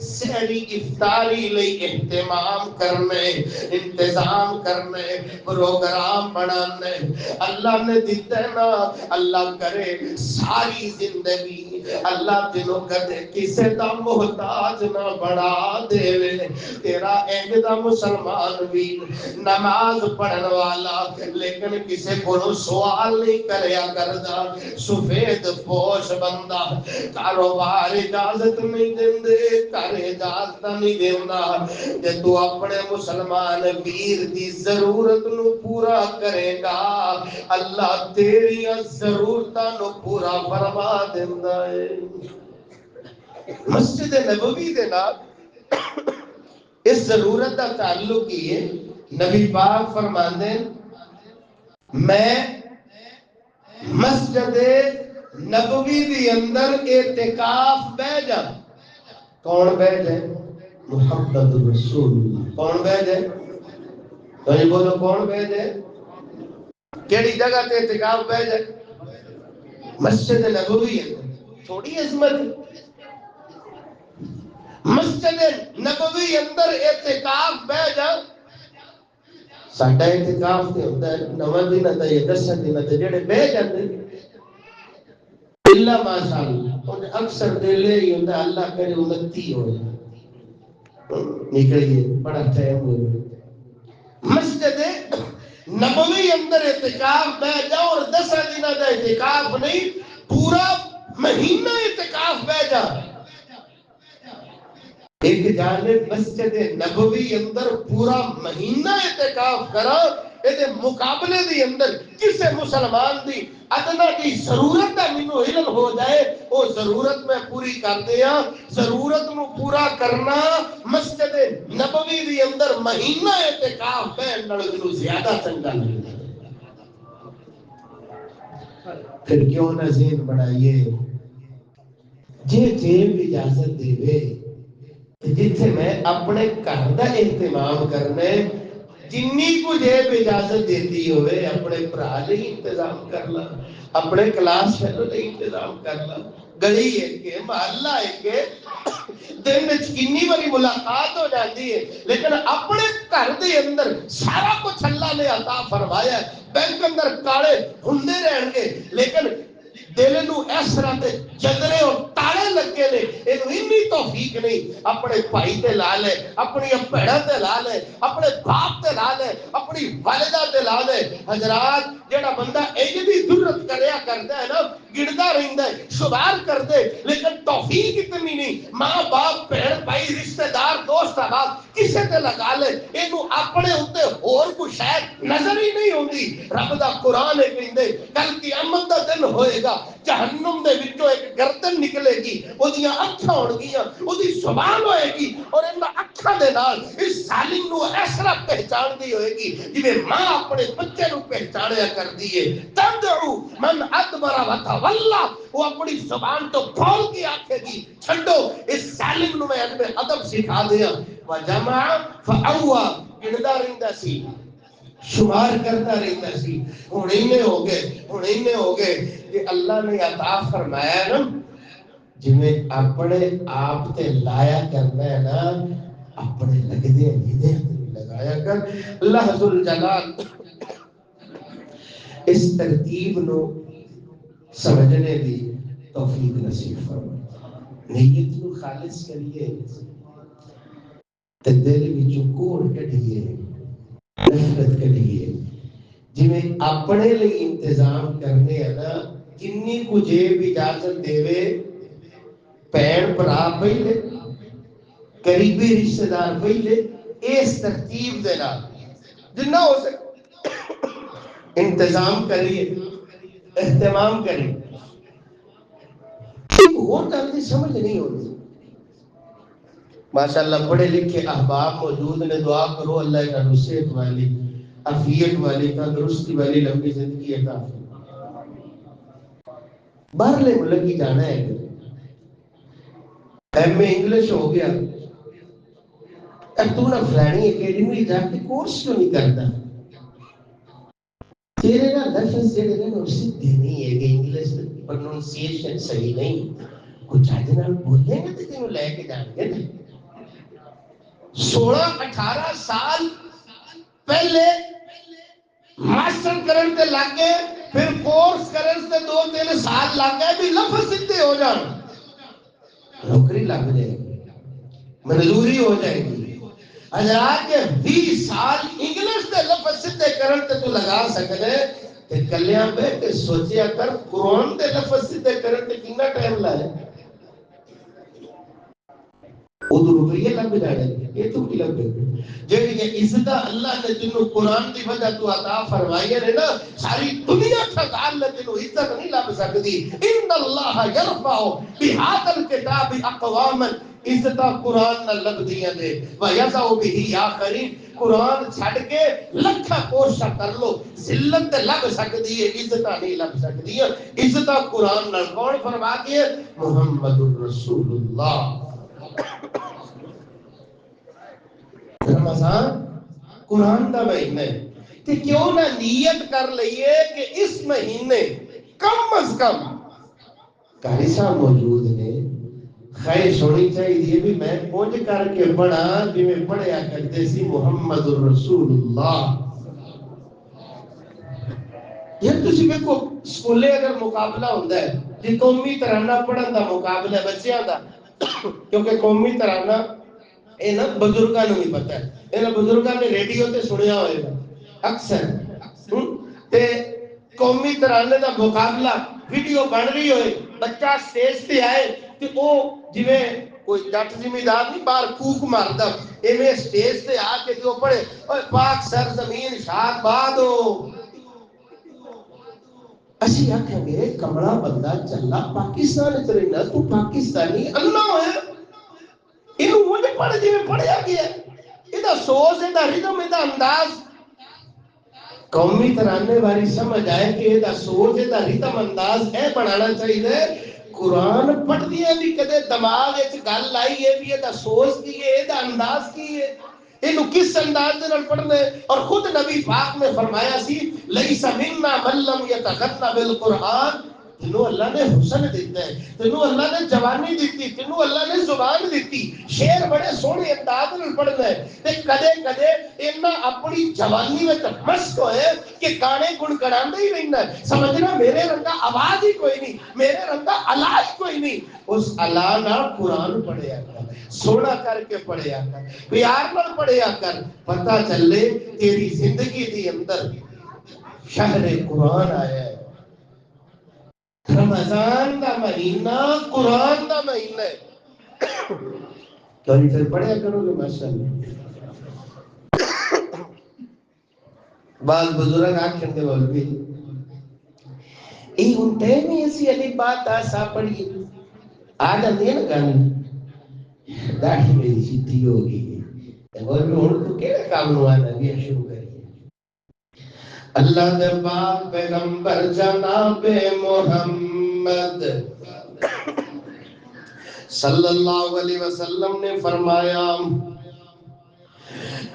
سحری افطاری لئی اہتمام کرنے انتظام کرنے پروگرام بنانے اللہ نے دیتا ہے نا اللہ کرے ساری زندگی اللہ تینوں کدے کسے دا محتاج نہ بنا دے تیرا ایک دا مسلمان بھی نماز پڑھن والا لیکن کسے کو سوال نہیں کریا کردا سفید پوش بندہ کاروبار اجازت نہیں دیندے کر اجازت نہیں دینا کہ تو اپنے مسلمان ویر دی ضرورت نو پورا کرے گا اللہ تیری ضرورتاں نو پورا فرما دیندا ہے مسجد نبوی دے نال اس ضرورت کا تعلق ہی ہے نبی پاک فرماندے میں مسجد نبوی دی اندر اعتکاف بہ جا کون بہ جائے محمد رسول اللہ کون بہ جائے تو یہ بولو کون بہ جائے کیڑی جگہ تے اعتکاف بہ جائے مسجد نبوی اندر تھوڑی عظمت مسجد نبوی اندر اعتکاف بہ جا ساڈا اعتکاف تے ہوندا ہے 9 دن تے 10 دن تے جڑے بہ جاندے اللہ ماشاءاللہ اور اکثر دلے ہی ہوندا اللہ کرے 29 ہو نکلیے بڑا ٹائم ہو مسجد نبوی اندر اعتکاف بہ جا اور 10 دن دا اعتکاف نہیں پورا مہینہ اعتکاف بہ جا ایک جانب مسجد نبوی اندر پورا مہینہ اعتکاف کرا اے مقابلے دی اندر کسے مسلمان دی ادنا کی ضرورت دا مینوں علم ہو جائے او ضرورت میں پوری کر دیا ضرورت نو پورا کرنا مسجد نبوی دی اندر مہینہ اعتکاف پہن نال زیادہ چنگا لگدا پھر کیوں نہ ذہن بڑھائیے جے جیب اجازت دے وے جتھے میں اپنے گھر دا اہتمام کرنے جنی کو جیب اجازت دیتی ہوئے اپنے بھرا لئی انتظام کر لا اپنے کلاس فیلو لئی انتظام کر لا گلی ہے کہ محلہ ہے کہ دن وچ کنی باری ملاقات ہو جاتی ہے لیکن اپنے گھر دے اندر سارا کچھ اللہ نے عطا فرمایا ہے بینک اندر کاڑے ہوندے رہن گے لیکن دل نو اس طرح تے جدرے اور تالے لگے نے اینو اتنی توفیق نہیں اپنے بھائی تے لا لے اپنی بھیڑاں تے لا لے اپنے باپ تے لا لے اپنی والدہ تے لا لے حضرات جڑا بندہ اے دی ضرورت کریا کردا ہے نا گڑدا رہندا ہے شمار کر دے لیکن توفیق اتنی نہیں ماں باپ بہن بھائی رشتہ دار دوست احباب کسے تے لگا لے اینو اپنے اوتے اور کوئی شے نظر ہی نہیں ہوندی رب دا قرآن ہے کہندے کل قیامت دا دن ہوئے گا جہنم دے وچوں ایک گردن نکلے گی اودیاں اکھاں ہون گیاں اودی زبان ہوئے گی اور انہاں اکھاں دے نال اس ظالم نو اس طرح پہچان دی ہوئے گی جویں ماں اپنے بچے نو پہچانیا کردی ہے تدعو من ادبر وتولى وہ اپنی زبان تو کھول کے آکھے گی چھڈو اس ظالم نو میں ادب سکھا دیا وجمع فاوا گندا رہندا سی شمار کرتا رہتا سی ہن ہو گئے کہ اللہ نے عطا فرمایا نا جویں اپنے آپ تے لایا کرنا ہے نا اپنے لگدے ہدے لگایا کر اللہ ذل جلال اس ترتیب نو سمجھنے دی توفیق نصیب فرمائے نیت نو خالص کریے تے دل وچوں کوڑ کڈھیے نفرت کریے جویں اپنے لئی انتظام کرنے ہیں نا کنی کو جیب اجازت دے بھن بھرا پہلے قریبی رشتہ دار پہلے اس ترتیب دے نال جنہ ہو سکے انتظام کریے اہتمام کریں. ایک اور گل کی سمجھ نہیں ہوتی. ماشاءاللہ پڑھے لکھے احباب موجود نے, دعا کرو اللہ کا صحت والی, عافیت والی, تندرستی والی لمبی زندگی عطا فرمائے. باہرلے ملک کی جانا ہے, ایم اے انگلش ہو گیا, اب تو نہ فلانی اکیڈمی جا کے کورس کیوں نہیں کرتا؟ تیرے نا لفظ جڑے نے وہ سیدھے نہیں ہے کہ انگلش پروننسیشن صحیح نہیں. کچھ اج نال بولیں گے تے تینوں لے کے جان گے. 16-18 سال پہلے ماسٹر کرن تے لگ گئے, پھر کورس کرن تے 2-3 سال لگ گئے بھی لفظ سیدھے ہو جان, نوکری لگ جائے گی, منظوری ہو جائے گی. حضرات کے 20 سال انگلش دے لفظ سیدھے کرن تے تو لگا سکدے تے کلیاں پہ کہ سوچیا کر قرآن دے لفظ سیدھے کرن تے کتنا ٹائم لائے. ادھر روپیے لگ جانے, یہ تو کی لگ گئے جیڑی یہ عزت اللہ نے جنہوں قرآن دی وجہ تو عطا فرمائی ہے نا, ساری دنیا ٹھکار لے جنہوں عزت نہیں لگ سکتی. ان اللہ یرفع بہذا الکتاب اقواما, عزت قرآن نہ لگ دیا دے ویضع بہ آخرین, قرآن چھڑ کے لکھا کوشش کر لو ذلت لگ سکتی ہے, عزت نہیں لگ سکتی. عزت قرآن نہ کون فرما کے محمد الرسول اللہ. رمضان قرآن دا مہینہ ہے, کہ کیوں نہ نیت کر لئیے کہ اس مہینے کم از کم قاری صاحب موجود ہیں, خواہش ہونی چاہیے بھی میں پونج کر کے پڑھا جو میں پڑھیا کرتے سی محمد الرسول اللہ. یہ تسی کو سکولے اگر مقابلہ ہوتا ہے کہ قومی ترانہ پڑھن دا مقابلہ ہے بچیاں دا, کیونکہ قومی ترانہ اے نا بزرگاں نوں بھی پتہ ہے, اے نا بزرگاں نے ریڈیو تے سنیا ہوئے گا اکثر. تے قومی ترانے دا مقابلہ ویڈیو بن رہی ہوئے, بچہ سٹیج تے آئے تے او جویں کوئی جٹ زمیندار نہیں باہر کوک ماردا ایویں سٹیج تے آ کے جو پڑھے اوے پاک سرزمین شاد بادو, اسی آکھیں گے کملا بندہ چلا پاکستان وچ رہنا, تو پاکستانی اللہ ہویا اینوں وہ نہیں پڑھ جویں پڑھیا گیا. ایدا سوز, ایدا ردم, ایدا انداز قومی ترانے والی سمجھ آئے کہ یہ دا سوچ, یہ دا ریتم انداز ہے بنانا چاہیے. قرآن پڑھ دیا بھی کدے دماغ ایک گل لائی ہے بھی یہ دا سوچ کی ہے, یہ دا انداز کی ہے, یہ کس انداز دے نال پڑھنے. اور خود نبی پاک نے فرمایا سی لیس منا من لم یتغنى بالقرآن, تینوں اللہ نے حسن دیتا ہے, تینوں اللہ نے جوانی دیتی, تینوں اللہ نے زبان دیتی, شعر بڑے سونے انداز میں پڑھنا ہے. تے کدے کدے انہاں اپنی جوانی میں مست ہوئے کہ گانے گنگناندے ہی رہنا ہے, سمجھنا میرے رنگا آواز ہی کوئی نہیں, میرے رنگا علا ہی کوئی نہیں. اس علا نہ قرآن پڑھیا کر, سونا کر کے پڑھیا کر, پیار نال پڑھیا کر, پتہ چلے تیری زندگی دی اندر شہر قرآن آیا ہے. رمضان دا مہینہ قرآن دا مہینہ ہے. تو نہیں پھر پڑھیا کرو گے ماشاءاللہ. بعض بزرگ آکھن دے بول بھی ای ہن ٹائم ہی ایسی علی بات آسا پڑھی آ جاندی ہے نا گانی داڑھی میری سیدھی ہو گئی بول بھی ہن تو کیڑے کام نو آنا بھی شروع کریے. اللہ دے پاک پیغمبر جناب محمد صلی اللہ علیہ وسلم نے فرمایا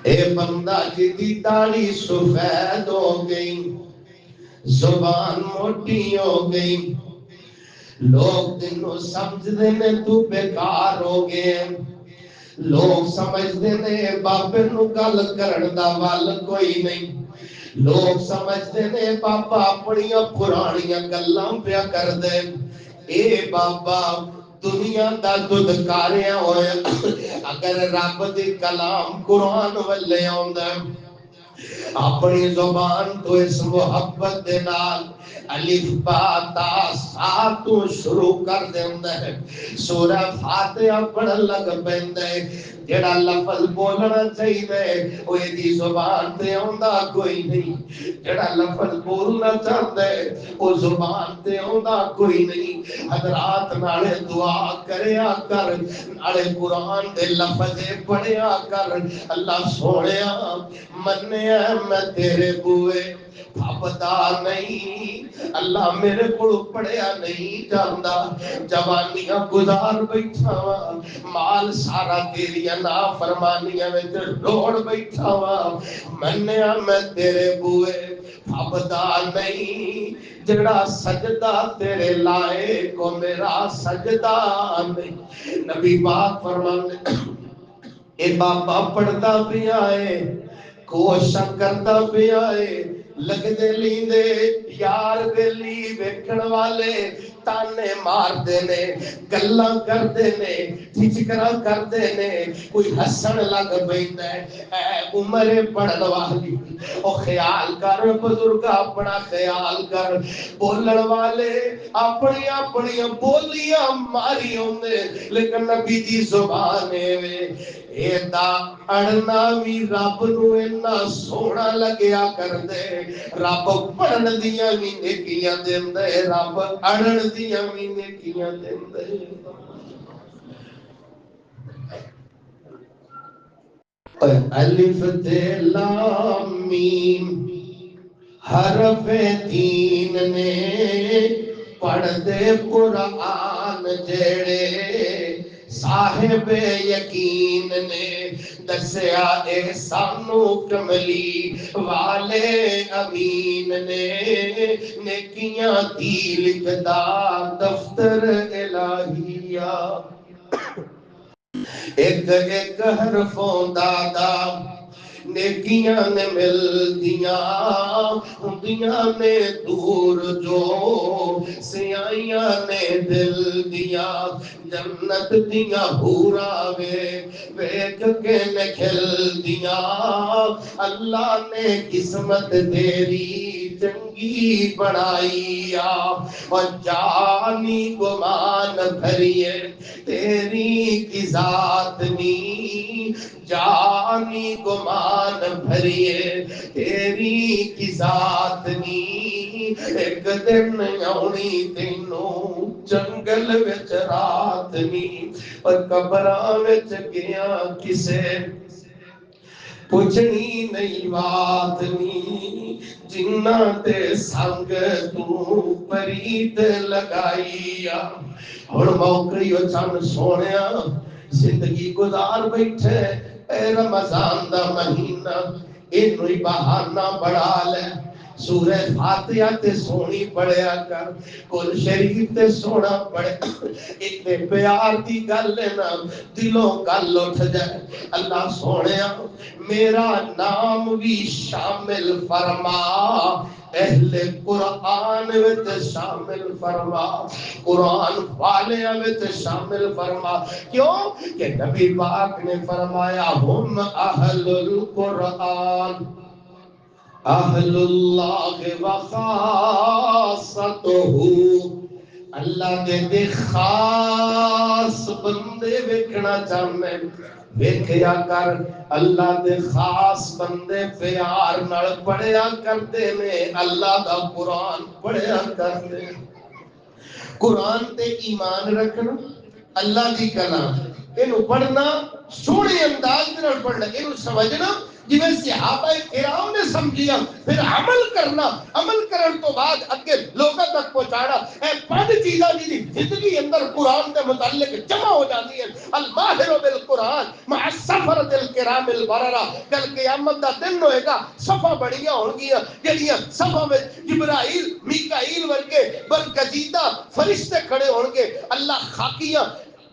اے بندہ جدی داڑھی سفید ہو گئی, زبان موٹی ہو گئی, لوگ تینوں سمجھدے نے تو بیکار ہو گئے, لوگ سمجھدے نے بابے نو گل کرن دا ول کوئی نہیں, لوگ سمجھدے نے بابا اپنیاں پرانیاں گلاں پیا کر دے. اے بابا دنیا دا ددکاریا ہوئے اگر رب دی کلام قرآن والے آندا اپنی زبان تو اس محبت دے نال الف با تا سا تو شروع کر دیندا ہے سورہ فاتحہ پڑھن لگ پیندا ہے جڑا لفظ بولنا چاہیے او دی زبان تے اوندا کوئی نہیں جڑا لفظ بولنا چاہتا ہے او زبان تے اوندا کوئی نہیں حضرات نالے دعا کریا کر نالے قرآن دے لفظ پڑھیا کر اللہ سونیا منیا میں تیرے بوئے بھابدار نہیں اللہ میرے کو پڑھیا نہیں جاندا جوانیاں گزار بیٹھا وا مال سارا تیری نا فرمانیاں وچ روڑ بیٹھا وا منیا میں تیرے بوئے بھابدار نہیں جڑا سجدہ تیرے لائے کو میرا سجدہ نہیں نبی پاک فرماندے اے بابا پڑھتا پیا ہے کوشش کرتا پیا ہے لگ دے لیندے یار ویلی ویکھن والے تانے مار دے نے گلاں کر دے نے ٹھچکرا کر دے نے کوئی ہسن لگ پیندا ہے اے عمر پڑھن والی او خیال کر بزرگ اپنا خیال کر بولن والے اپنی اپنی بولیاں ماری ہوندے لیکن نبی دی زبان ہے ایدا اڑنا بھی رب نو اتنا سونا لگیا کر دے رب پڑھن دیاں بھی نیکیاں دیندے رب اڑن دیاں بھی نیکیاں دیندے الف تے لام میم حرف تین نے پڑھ دے قرآن جڑے صاحب یقین نے دسیا اے سانو کملی والے امین نے نیکیاں دی لکھدا دفتر الہیہ ایک ایک حرفوں دادا نیکیاں نے ملدیاں ہندیاں نے دور جو سیائیاں نے دل دیا جنت دیا حورا ویکھ کے نکھل دیا اللہ نے قسمت تیری چنگی بنائی اور جانی گمان بھریے تیری کی ذات نی جانی گمان بھریے تیری کی ذات نی ایک دن آنی تینوں جنگل وچ رات نی اور قبراں وچ گیا کسے پوچھنی نہیں بات نی جنہ تے سنگ تو پریت لگائی ہن موقعی چند سونیا زندگی گزار بیٹھے اے رمضان دا مہینہ اینو ہی بہانہ بڑھا لے سورہ فاتحہ تے سونی پڑھیا کر کل شریف تے سونا پڑھے اتنے پیار دی گل ہے نا دلوں گل اٹھ جائے اللہ سونیا میرا نام بھی شامل فرما اہل قرآن وچ شامل فرما قرآن والیاں وچ شامل فرما کیوں کہ نبی پاک نے فرمایا ہم اہل القرآن اہل اللہ و خاصتہ اللہ دے خاص بندے ویکھنا چاہنے ویکھیا کر اللہ دے خاص بندے پیار نال پڑھیا کرتے نے اللہ دا قرآن پڑھیا کرتے قرآن تے ایمان رکھنا اللہ دی کلام اینو پڑھنا سونے انداز میں پڑھنا اینو سمجھنا جویں صحابہ کرام نے سمجھیا پھر عمل کرنا عمل کرن تو بعد اگے لوگوں تک پہنچانا اے پانچ چیزاں دی زندگی اندر قرآن کے متعلق جمع ہو جاتی ہیں الماہر بالقرآن مع السفرۃ الکرام البررہ کل قیامت دا دن ہوئے گا صفاں بڑیاں ہون گیاں جڑیاں صفاں وچ جبرائیل میکائیل ورگے برگزیدہ فرشتے کھڑے ہون گے اللہ خاکیاں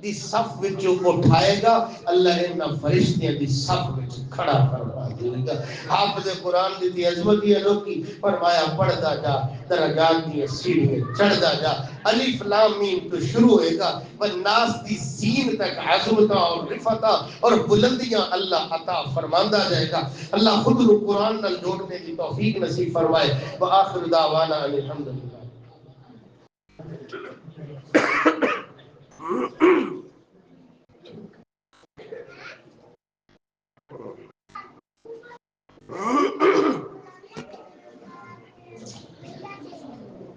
دی صف وچ اٹھائے گا اللہ انہاں فرشتیاں دی صف وچ کھڑا کروا حاصل ہوگا. حافظ قرآن دی عظمت یہ لوکی فرمایا پڑھدا جا درجات دی سیڑھیاں چڑھدا جا. الف لام میم تو شروع ہوئے گا والناس دی سین تک عظمتاں اور رفعتاں اور بلندیاں اللہ عطا فرماندا جائے گا. اللہ خود رو قرآن نال جوڑنے کی توفیق نصیب فرمائے. وآخر دعوانا ان الحمدللہ.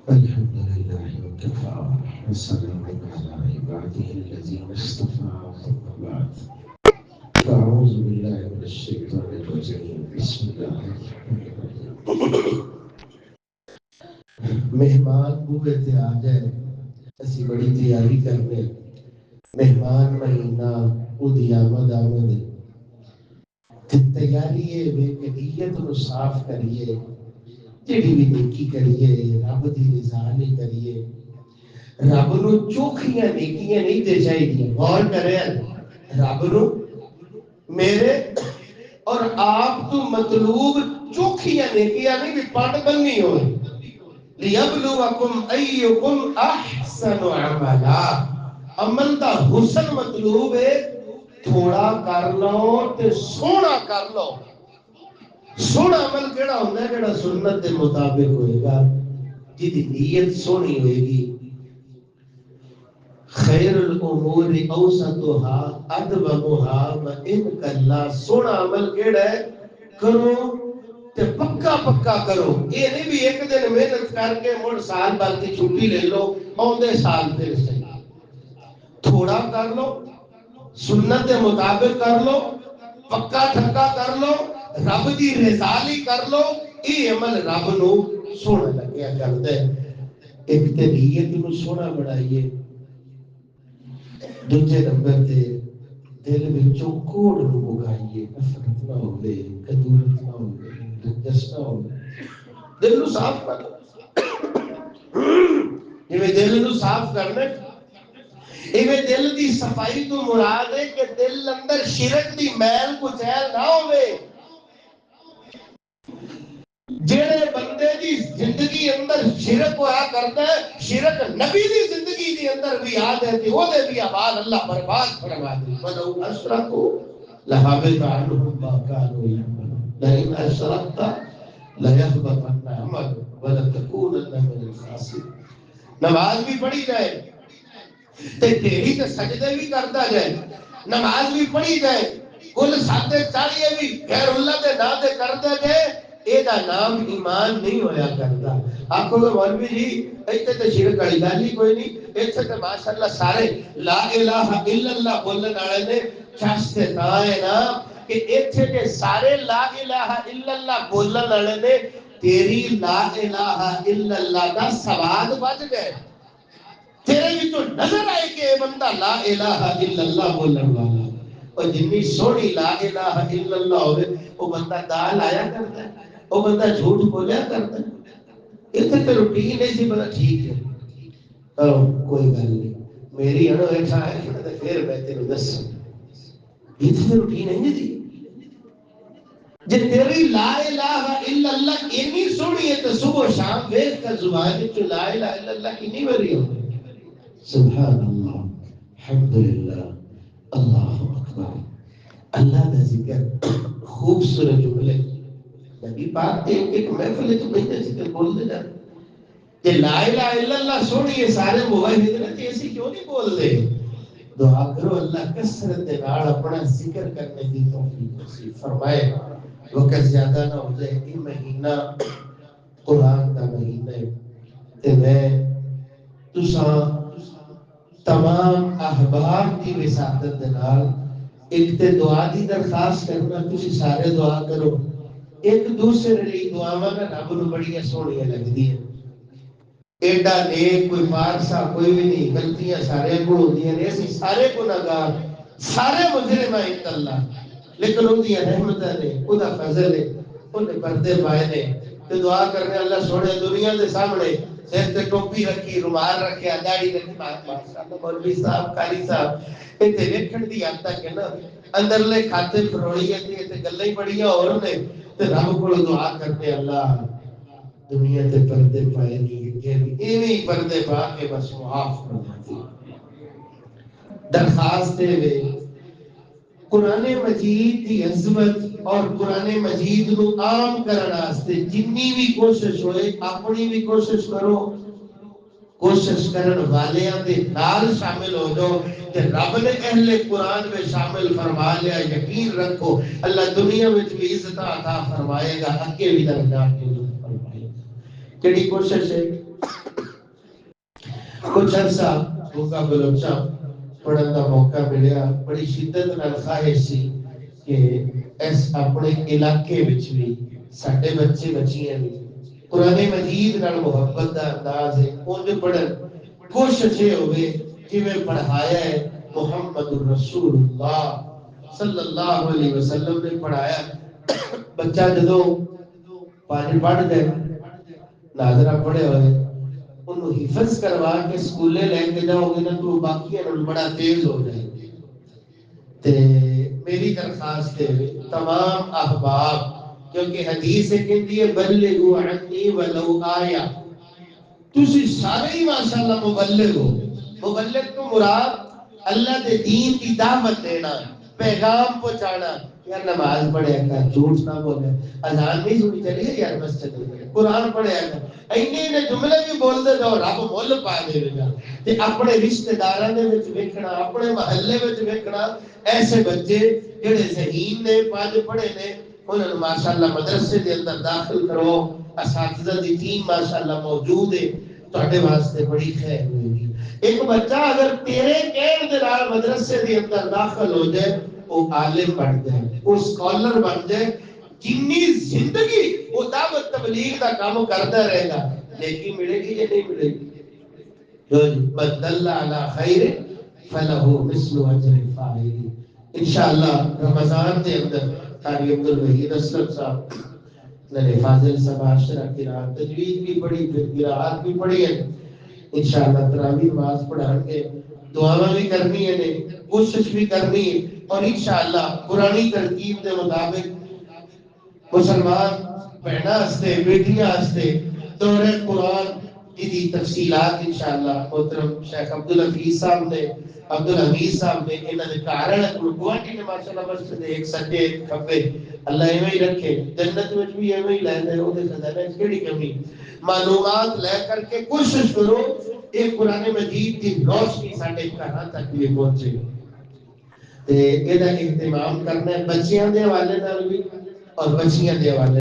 الحمد لله وكفى والسلام على عباده الذين اصطفى ثم بعد فأعوذ بالله من الشيطان الرجيم بسم الله الرحمن الرحيم. مہمان بوئے تے آ جائے اسی بڑی تیاری کرنے مہمان مہینہ اودی آمد تیاری ہے بے کہ نیت نو صاف کریے جڑی بھی نیکی کریے رب دی رضا نہیں کریے. رب نو چوکھیاں نیکیاں نہیں دے چاہیے. غور کرے رب نو میرے اور آپ تو مطلوب چوکھیاں نیکیاں نہیں بھی پڑھ بننی ہوئے. لیبلوکم ایکم احسن عملا. عمل دا حسن مطلوب ہے تھوڑا کر لو تے سونا کر لو. سونا عمل کیڑا ہوتا ہے جڑا سنت کے مطابق ہوئے گا جی دی نیت سونی ہوئے گی. خیر الامور اوسطها ادومها وان کلا. سونا عمل کیڑا ہے کرو تے پکا پکا کرو. یہ نہیں بھی ایک دن محنت کر کے مڑ سال بعد کی چھٹی لے لو اوندے سال پھر صحیح. تھوڑا کر لو سنت کے مطابق کر لو پکا ٹھکا کر لو رب دی رضا لی کر لو. یہ عمل رب نو سونا لگیا کرتا ہے. ایک تے نیت نو سونا بنائیے. دوسرے نمبر تے دل وچوں کوڑ نو مگائیے. نفرت نہ ہوے کدورت نہ ہوے رنجش نہ ہوے. دل نو صاف کر جویں دل نو صاف کرنا ایویں دل دی صفائی تو مراد ہے کہ دل اندر شرک دی میل کچیل نہ ہوے. جڑے بندے دی زندگی اندر شرک ہوا کرتا ہے شرک نبی دی زندگی دی اندر بھی آ جاتی وہ دے بھی آباد اللہ برباد فرما دی. وَلَوْ أَشْرَكُوا لَحَبِطَ عَنْهُمْ مَا كَانُوا يَعْمَلُونَ لَئِنْ أَشْرَكْتَ لَيَحْبَطَنَّ عَمَلُكَ وَلَتَكُونَنَّ مِنَ الْخَاسِرِينَ. نماز بھی پڑھی جائے تے تیری تے سجدے بھی کرتا جائے. نماز بھی پڑھی جائے کل ساتے چالیے بھی غیر اللہ دے نام دے کرتے گئے. اے دا نام ایمان نہیں ہویا کرتا. آپ کو مولوی جی ایتھے تے شرک والی گل ہی کوئی نہیں. ایتھے تے ماشاءاللہ سارے لا الہ الا اللہ بولن والے نے چاستے تائے نا کہ ایتھے تے سارے لا الہ الا اللہ بولن والے نے تیری لا الہ الا اللہ دا سواد بچ گئے. تیرے بھی تو نظر آئے کہ اے بندہ لا الہ الا اللہ بولن والا. اور جنی سونی لا الہ الا اللہ ہوئے وہ بندہ دال آیا کرتا ہے وہ بندہ جھوٹ بولیا کرتا ہے. اتنے تو روٹین نہیں سی بندہ ٹھیک ہے کرو کوئی گل نہیں میری ہڑو ایٹھا ہے پھر میں تیرے دس اتنے روٹین نہیں تھی. جب تیری لا الہ الا اللہ اتنی سونی ہے تو صبح شام ویخ کر زبان جو لا الہ الا اللہ کی نہیں بری ہو. سبحان اللہ الحمدللہ اللہ اکبر. اللہ کا ذکر خوبصورت جملے نبی پاک کے ایک محفل تو بہتے ذکر بول دے جاتے. کہ لا الہ الا اللہ سونی ہے سارے موحد نے ایسی کیوں نہیں بول دے. دعا کرو اللہ کثرت دے نال اپنا ذکر کرنے کی توفیق نصیب فرمائے. وقت زیادہ نہ ہو جائے. یہ مہینہ قرآن کا مہینہ ہے تے میں تساں تمام احباب کی وساطت دے نال ایک تے دعا دی درخواست کرنا. تسی سارے دعا کرو ایک دوسرے لیے دعاواں نہ رب نو بڑی سونیاں لگدی ہیں. ایڈا نیک کوئی پارسا کوئی بھی نہیں. غلطیاں سارے کو ہوندیاں نے اسی سارے گناہگار سارے مجرم ہیں عند اللہ. لیکن ان دی رحمتاں نے خدا فضل ہے انہیں پردے پائے نے. تو دعا کرنے اللہ سونے دنیا دے سامنے سر تے ٹوپی رکھی رومال رکھیا داڑھی رکھی ماشاءاللہ مولوی صاحب قاری صاحب ایتھے ویکھن دی حد تک ہے نا اندرلے کھاتے فروڑی ہے تے گلاں ہی بڑیاں اور نے تے رب کو دعا کرتے اللہ دنیا تے پردے پائے نہیں ایویں پردے پا کے بس معاف کر دے درخواست دے قرآن مجید کی عظمت اور قرآن مجید کو عام کرنے واسطے جنی بھی کوشش ہوئے اپنی بھی کوشش کرو کوشش کرن والیاں دے نال شامل ہو جاؤ کہ رب نے اہل قرآن میں شامل فرما لیا یقین رکھو اللہ دنیا میں بھی عزت عطا فرمائے گا اگے بھی درجات کو فرمائے گا کیڑی کوشش ہے کچھ عرصہ بھوکا بلوچا پڑھن کا موقع ملیا بڑی شدت نال خواہش سی کہ اس اپنے علاقے وچ بھی ساڈے بچے بچیاں بھی قرآن مجید نال محبت دا انداز ہے اونج پڑھن کوشش یہ ہوئے جویں پڑھایا ہے محمد الرسول اللہ صلی اللہ علیہ وسلم نے پڑھایا بچہ جدو پانچ پڑھ جائے ناظرہ پڑھے ہوئے انہوں حفظ کروا کے سکولے لے کے جاؤ گے نا تو باقی انہوں بڑا تیز ہو جائے تے میری درخواست ہے تمام احباب کیونکہ حدیث ہے کہ بلغوا عنی ولو آیا تسی سارے ہی ماشاءاللہ مبلغ ہو مبلغ تو مراد اللہ دے دین کی دعوت دینا پیغام پہنچانا یار نماز پڑھے کر جھوٹ نہ بولے اذان نہیں سنی چلیے یار مسجد میں قرآن پڑھے کر اینے جملے بھی بول دے تو رب مول پا دے گا تے اپنے رشتہ داراں دے وچ ویکھنا اپنے محلے وچ ویکھنا ایسے بچے جڑے ذہین نے پانچ پڑھے نے انہوں ماشاءاللہ مدرسے دے اندر داخل کرو اساتذہ دی ٹیم ماشاءاللہ موجود ہے تواڈے واسطے بڑی خیر ہوئے گی ایک بچہ اگر تیرے کہنے دے نال مدرسے دے اندر داخل ہو جائے وہ عالم بن جائے وہ اسکالر بن جائے جنی زندگی وہ دعوت تبلیغ کا کام کرتا رہے گا لیکن ملے گی یا نہیں ملے گی جو من دل علی خیر فلہ مثل اجر فاعل انشاءاللہ رمضان کے اندر قاری عبد الوحید اسلم صاحب نے فاضل صاحب عاشرہ قرات تجوید بھی پڑھی پھر قرات بھی پڑھی ہے انشاءاللہ تراویح نماز پڑھان کے دعاواں بھی کرنی ہے کوشش بھی کرنی ہے اور انشاءاللہ قرآنی ترتیب کے مطابق مسلمان بہناں واسطے بیٹیاں واسطے دورہ قرآن کی تفصیلات انشاءاللہ محترم شیخ عبدالحفیظ صاحب نے عبدالحمید صاحب نے انہاں دے کارن گوانٹی نے ماشاءاللہ مسجد ایک سجے ایک کھبے اللہ ایویں ہی رکھے جنت وچ بھی ایویں ہی لیندا ہے او دے خزانے وچ کیڑی کمی معلومات لے کر کے کوشش کرو ایک قرآن مجید کی روشنی ساڈے گھراں تک بھی پہنچے تے اے دا اہتمام کرنا ہے بچیاں دے حوالے نال بھی اور بچیاں دے حوالے